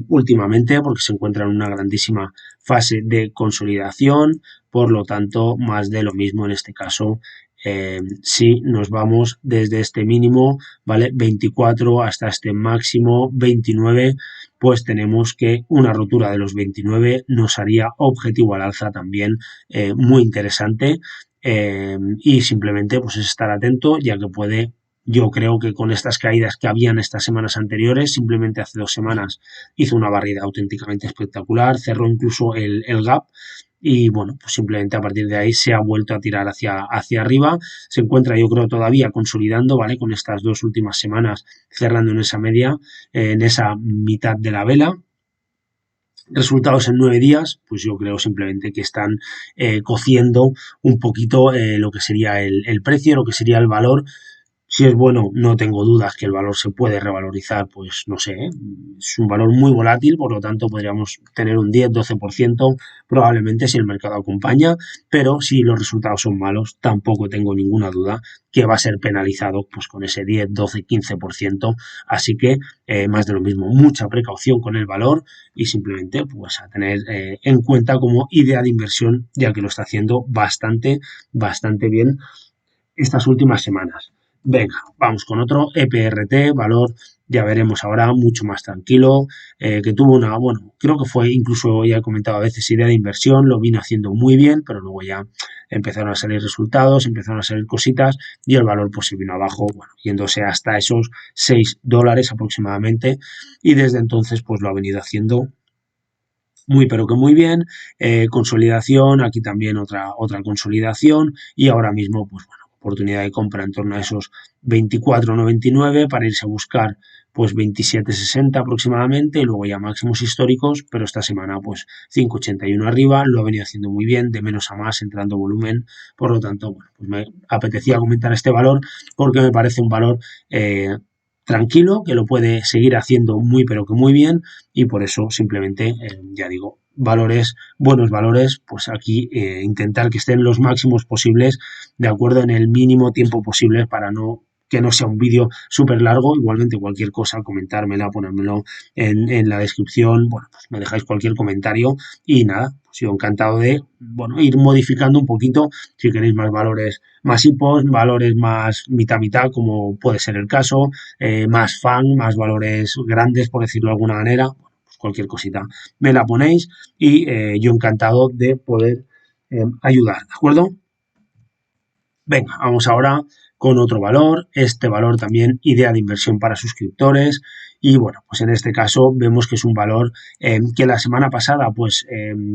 últimamente porque se encuentra en una grandísima fase de consolidación, por lo tanto, más de lo mismo en este caso. Si nos vamos desde este mínimo, ¿vale? 24 hasta este máximo 29, pues tenemos que una rotura de los 29 nos haría objetivo al alza también muy interesante y simplemente pues es estar atento ya que puede. Yo creo que con estas caídas que habían estas semanas anteriores, simplemente hace 2 semanas hizo una barrida auténticamente espectacular, cerró incluso el gap y bueno, pues simplemente a partir de ahí se ha vuelto a tirar hacia arriba. Se encuentra yo creo todavía consolidando, ¿vale? Con estas 2 últimas semanas cerrando en esa media, en esa mitad de la vela. resultados en 9 días, pues yo creo simplemente que están cociendo un poquito lo que sería el precio, lo que sería el valor. Si es bueno, no tengo dudas que el valor se puede revalorizar, pues no sé, ¿eh? Es un valor muy volátil, por lo tanto podríamos tener un 10-12% probablemente si el mercado acompaña, pero si los resultados son malos, tampoco tengo ninguna duda que va a ser penalizado pues con ese 10-12-15%, así que más de lo mismo, mucha precaución con el valor y simplemente pues a tener en cuenta como idea de inversión, ya que lo está haciendo bastante bien estas últimas semanas. Venga, vamos con otro EPRT, valor, ya veremos ahora, mucho más tranquilo, que tuvo una, bueno, creo que fue, incluso ya he comentado a veces, idea de inversión, lo vino haciendo muy bien, pero luego ya empezaron a salir resultados, empezaron a salir cositas y el valor pues se vino abajo, bueno, yéndose hasta esos $6 aproximadamente y desde entonces pues lo ha venido haciendo muy pero que muy bien, consolidación, aquí también otra consolidación y ahora mismo pues bueno, oportunidad de compra en torno a esos 24,99 para irse a buscar pues 27,60 aproximadamente y luego ya máximos históricos, pero esta semana pues 5,81 arriba, lo ha venido haciendo muy bien, de menos a más, entrando volumen, por lo tanto, bueno, pues me apetecía comentar este valor porque me parece un valor tranquilo, que lo puede seguir haciendo muy pero que muy bien y por eso simplemente, ya digo, valores, buenos valores, pues aquí intentar que estén los máximos posibles, de acuerdo, en el mínimo tiempo posible para no que no sea un vídeo súper largo, igualmente cualquier cosa, comentármela, ponérmelo en la descripción, bueno, pues me dejáis cualquier comentario y nada, pues yo encantado de, bueno, ir modificando un poquito, si queréis más valores, más hipos, valores más mitad, como puede ser el caso, más fan, más valores grandes, por decirlo de alguna manera, pues cualquier cosita me la ponéis y yo encantado de poder ayudar, ¿de acuerdo? Venga, vamos ahora con otro valor, este valor también idea de inversión para suscriptores y bueno, pues en este caso vemos que es un valor que la semana pasada pues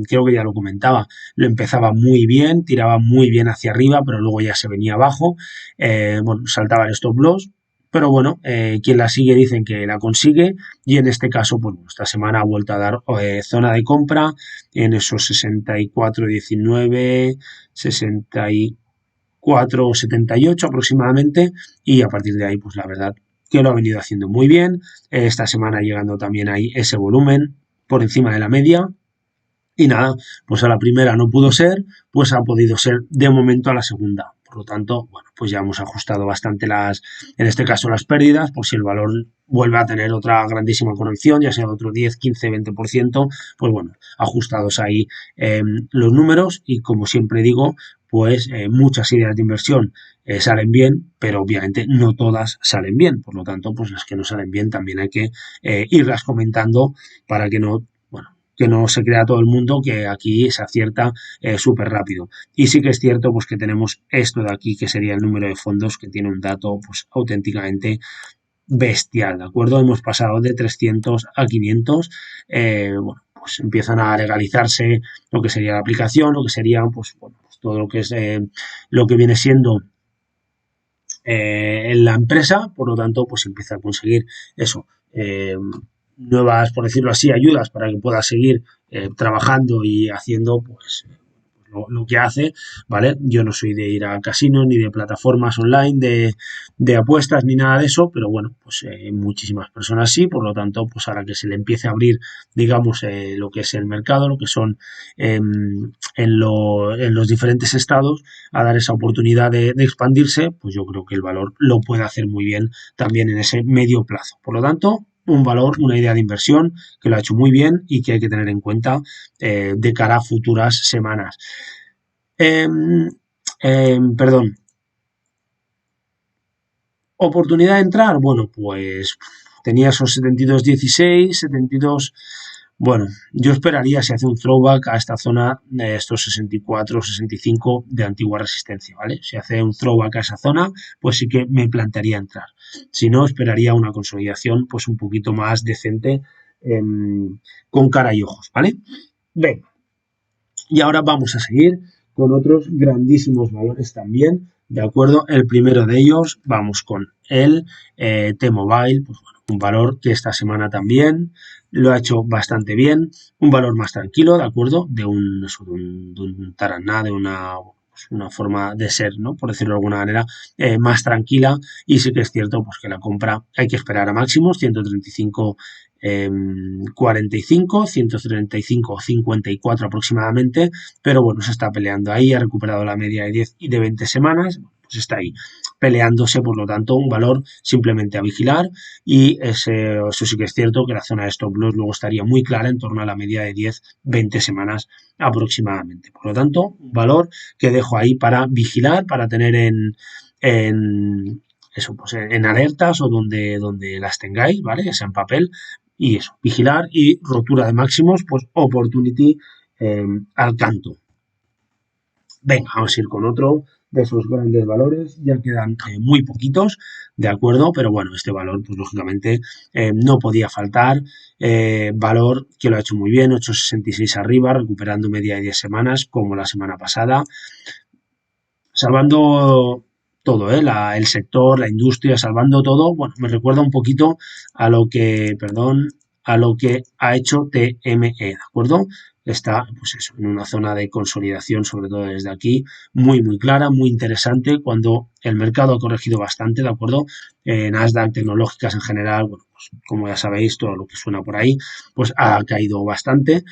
creo que ya lo comentaba, lo empezaba muy bien, tiraba muy bien hacia arriba, pero luego ya se venía abajo, bueno, saltaba el stop loss, pero bueno, quien la sigue dicen que la consigue y en este caso, pues esta semana ha vuelto a dar zona de compra en esos 64,19, 64,78 aproximadamente y a partir de ahí, pues la verdad que lo ha venido haciendo muy bien. Esta semana llegando también ahí ese volumen por encima de la media. Y nada, pues a la primera no pudo ser, pues ha podido ser de momento a la segunda. Por lo tanto, bueno, pues ya hemos ajustado bastante en este caso las pérdidas, por si el valor vuelve a tener otra grandísima corrección, ya sea de otro 10, 15, 20%, pues bueno, ajustados ahí los números y como siempre digo, pues muchas ideas de inversión salen bien, pero obviamente no todas salen bien. Por lo tanto, pues las que no salen bien también hay que irlas comentando para que no se crea todo el mundo que aquí se acierta súper rápido. Y sí que es cierto pues que tenemos esto de aquí, que sería el número de fondos, que tiene un dato pues auténticamente bestial, ¿de acuerdo? Hemos pasado de 300 a 500, bueno, pues empiezan a legalizarse lo que sería la aplicación, lo que sería pues, bueno, pues todo lo que es lo que viene siendo en la empresa, por lo tanto, pues empieza a conseguir eso, nuevas, por decirlo así, ayudas para que pueda seguir trabajando y haciendo pues lo que hace, ¿vale? Yo no soy de ir a casinos ni de plataformas online de apuestas ni nada de eso, pero bueno, pues muchísimas personas sí, por lo tanto, pues ahora que se le empiece a abrir, digamos, lo que es el mercado, lo que son en los diferentes estados, a dar esa oportunidad de expandirse, pues yo creo que el valor lo puede hacer muy bien también en ese medio plazo. Por lo tanto, un valor, una idea de inversión que lo ha hecho muy bien y que hay que tener en cuenta de cara a futuras semanas. Perdón. ¿Oportunidad de entrar? Bueno, pues tenía esos 72,16, 72. Bueno, yo esperaría si hace un throwback a esta zona de estos 64, 65 de antigua resistencia, ¿vale? Si hace un throwback a esa zona, pues sí que me plantearía entrar. Si no, esperaría una consolidación pues un poquito más decente con cara y ojos, ¿vale? Venga, y ahora vamos a seguir con otros grandísimos valores también, ¿de acuerdo? El primero de ellos, vamos con el T-Mobile, pues bueno, un valor que esta semana también lo ha hecho bastante bien, un valor más tranquilo, ¿de acuerdo? De un taraná, una forma de ser, ¿no? Por decirlo de alguna manera, más tranquila, y sí que es cierto pues que la compra hay que esperar a máximos, 135 45, 135 54 aproximadamente, pero bueno, se está peleando ahí, ha recuperado la media de 10 y de 20 semanas, pues está ahí peleándose, por lo tanto, un valor simplemente a vigilar, y eso sí que es cierto que la zona de stop loss luego estaría muy clara en torno a la media de 10-20 semanas aproximadamente. Por lo tanto, un valor que dejo ahí para vigilar, para tener en eso, pues en alertas o donde las tengáis, ¿vale? Ya sea en papel, y eso, vigilar, y rotura de máximos, pues opportunity al canto. Venga, vamos a ir con otro de esos grandes valores. Ya quedan muy poquitos, de acuerdo, pero bueno, este valor, pues lógicamente no podía faltar. Valor que lo ha hecho muy bien, 8,66 arriba, recuperando media de 10 semanas, como la semana pasada. Salvando todo, el sector, la industria, salvando todo. Bueno, me recuerda un poquito a lo que, perdón, a lo que ha hecho TME, ¿de acuerdo? Está, pues eso, en una zona de consolidación, sobre todo desde aquí, muy, muy clara, muy interesante, cuando el mercado ha corregido bastante, ¿de acuerdo? Nasdaq, tecnológicas en general, bueno, pues como ya sabéis, todo lo que suena por ahí, pues ha caído bastante.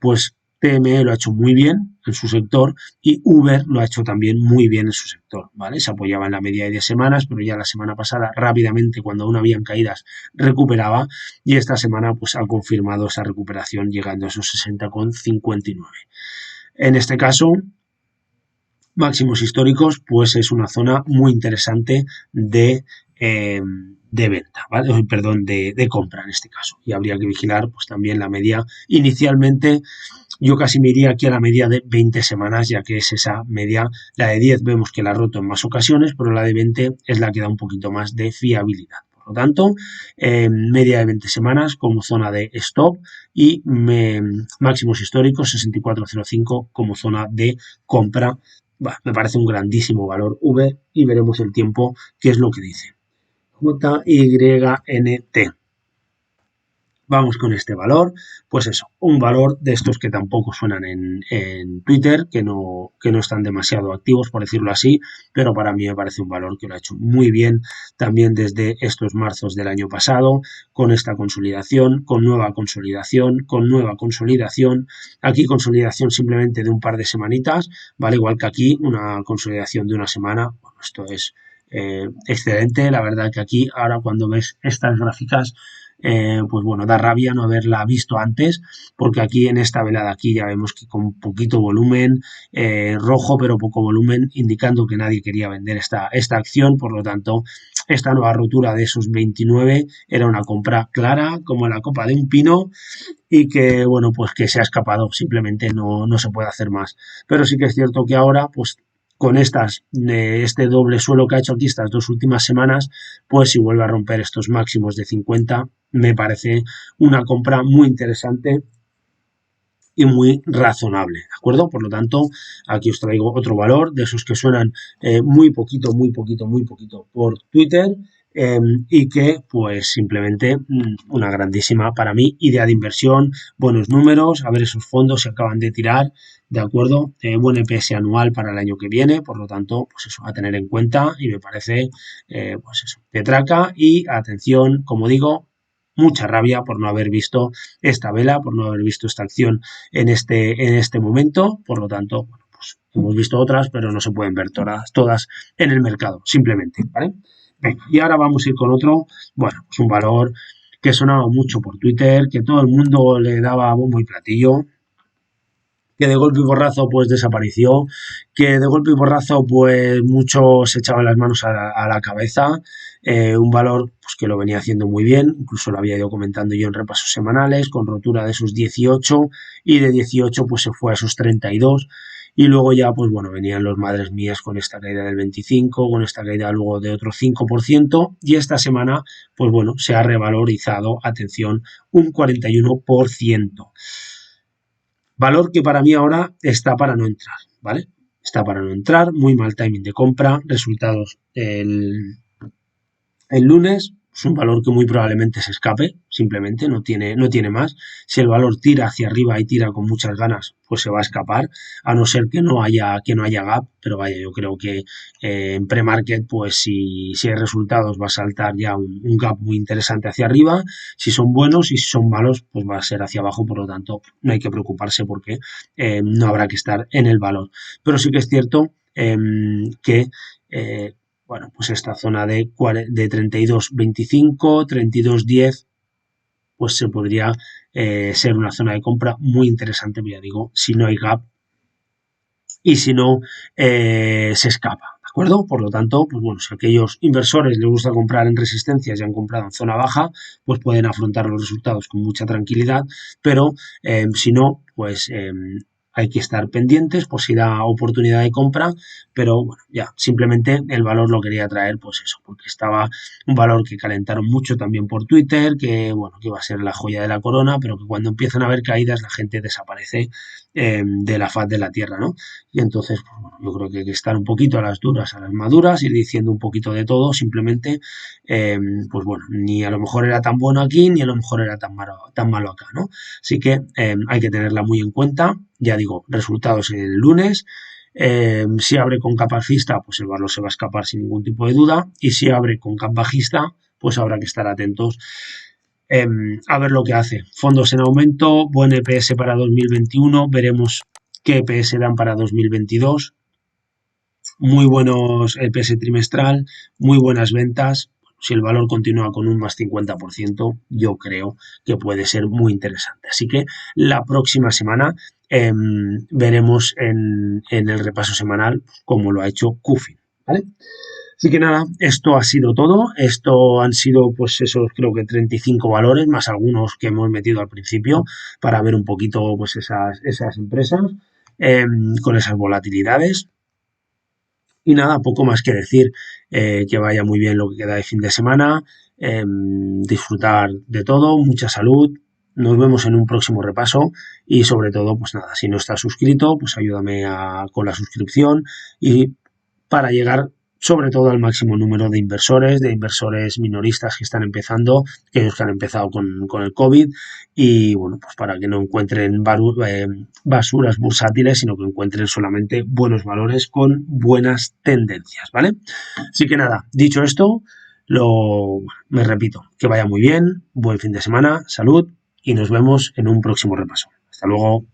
Pues TME lo ha hecho muy bien en su sector, y Uber lo ha hecho también muy bien en su sector, ¿vale? Se apoyaba en la media de 10 semanas, pero ya la semana pasada rápidamente, cuando aún habían caídas, recuperaba, y esta semana pues ha confirmado esa recuperación llegando a esos 60,59. En este caso, máximos históricos, pues es una zona muy interesante de venta, ¿vale? Perdón, de compra en este caso. Y habría que vigilar pues también la media. Inicialmente yo casi me iría aquí a la media de 20 semanas, ya que es esa media, la de 10 vemos que la ha roto en más ocasiones, pero la de 20 es la que da un poquito más de fiabilidad. Por lo tanto, media de 20 semanas como zona de stop, y máximos históricos 64,05 como zona de compra. Me parece un grandísimo valor Uber, y veremos el tiempo qué es lo que dice. JYNT. Vamos con este valor, pues eso, un valor de estos que tampoco suenan en Twitter, que no están demasiado activos, por decirlo así, pero para mí me parece un valor que lo ha hecho muy bien también desde estos marzos del año pasado, con esta consolidación, con nueva consolidación, con nueva consolidación. Aquí consolidación simplemente de un par de semanitas, vale, igual que aquí una consolidación de una semana. Bueno, esto es excelente, la verdad que aquí ahora cuando ves estas gráficas, pues bueno, da rabia no haberla visto antes, porque aquí en esta velada aquí ya vemos que con poquito volumen, rojo pero poco volumen, indicando que nadie quería vender esta acción. Por lo tanto, esta nueva rotura de esos 29 era una compra clara como la copa de un pino, y que bueno, pues que se ha escapado, simplemente no se puede hacer más. Pero sí que es cierto que ahora, pues con este doble suelo que ha hecho aquí estas dos últimas semanas, pues si vuelve a romper estos máximos de 50, me parece una compra muy interesante y muy razonable, ¿de acuerdo? Por lo tanto, aquí os traigo otro valor de esos que suenan muy poquito, muy poquito, muy poquito por Twitter, y que pues simplemente una grandísima para mí idea de inversión, buenos números, a ver esos fondos se acaban de tirar, ¿de acuerdo? Buen EPS anual para el año que viene, por lo tanto, pues eso, a tener en cuenta, y me parece, pues eso, de traca. Y atención, como digo, mucha rabia por no haber visto esta vela, por no haber visto esta acción en este momento. Por lo tanto, bueno, pues hemos visto otras, pero no se pueden ver todas en el mercado, simplemente, ¿vale? Venga, y ahora vamos a ir con otro, bueno, pues un valor que sonaba mucho por Twitter, que todo el mundo le daba bombo y platillo, que de golpe y porrazo pues desapareció, que de golpe y porrazo pues muchos echaban las manos a la cabeza, un valor pues que lo venía haciendo muy bien, incluso lo había ido comentando yo en repasos semanales, con rotura de esos 18, y de 18 pues se fue a esos 32, y luego ya pues bueno, venían los madres mías con esta caída del 25, con esta caída luego de otro 5%, y esta semana pues bueno, se ha revalorizado, atención, un 41%. Valor que para mí ahora está para no entrar, ¿vale? Está para no entrar, muy mal timing de compra, resultados el lunes, es un valor que muy probablemente se escape, simplemente no tiene más. Si el valor tira hacia arriba y tira con muchas ganas, pues se va a escapar, a no ser que no haya gap, pero vaya, yo creo que en pre-market, pues si hay resultados va a saltar ya un gap muy interesante hacia arriba, si son buenos, y si son malos, pues va a ser hacia abajo, por lo tanto no hay que preocuparse porque no habrá que estar en el valor. Pero sí que es cierto que bueno, pues esta zona de 32.25, 32.10, pues se podría ser una zona de compra muy interesante, ya digo, si no hay gap y si no se escapa, ¿de acuerdo? Por lo tanto, pues bueno, si a aquellos inversores les gusta comprar en resistencias y han comprado en zona baja, pues pueden afrontar los resultados con mucha tranquilidad, pero si no, pues hay que estar pendientes por si da oportunidad de compra, pero bueno, ya, simplemente el valor lo quería traer, pues eso, porque estaba un valor que calentaron mucho también por Twitter, que bueno, que iba a ser la joya de la corona, pero que cuando empiezan a haber caídas la gente desaparece de la faz de la tierra, ¿no? Y entonces, pues, bueno, yo creo que hay que estar un poquito a las duras, a las maduras, ir diciendo un poquito de todo, simplemente, pues bueno, ni a lo mejor era tan bueno aquí, ni a lo mejor era tan malo acá, ¿no? Así que hay que tenerla muy en cuenta. Ya digo, resultados el lunes. Si abre con cap alcista, pues el valor se va a escapar sin ningún tipo de duda. Y si abre con cap bajista, pues habrá que estar atentos a ver lo que hace. Fondos en aumento, buen EPS para 2021, veremos qué EPS dan para 2022. Muy buenos EPS trimestral, muy buenas ventas. Si el valor continúa con un más 50%, yo creo que puede ser muy interesante. Así que la próxima semana veremos en el repaso semanal cómo lo ha hecho Cufin, ¿vale? Así que nada, esto ha sido todo. Esto han sido, pues esos creo que 35 valores, más algunos que hemos metido al principio para ver un poquito pues esas empresas con esas volatilidades. Y nada, poco más que decir, que vaya muy bien lo que queda de fin de semana, disfrutar de todo, mucha salud. Nos vemos en un próximo repaso y sobre todo, pues nada, si no estás suscrito, pues ayúdame con la suscripción y para llegar sobre todo al máximo número de inversores minoristas que están empezando, aquellos que han empezado con el COVID, y bueno, pues para que no encuentren basuras bursátiles, sino que encuentren solamente buenos valores con buenas tendencias, ¿vale? Así que nada, dicho esto, me repito, que vaya muy bien, buen fin de semana, salud, y nos vemos en un próximo repaso. Hasta luego.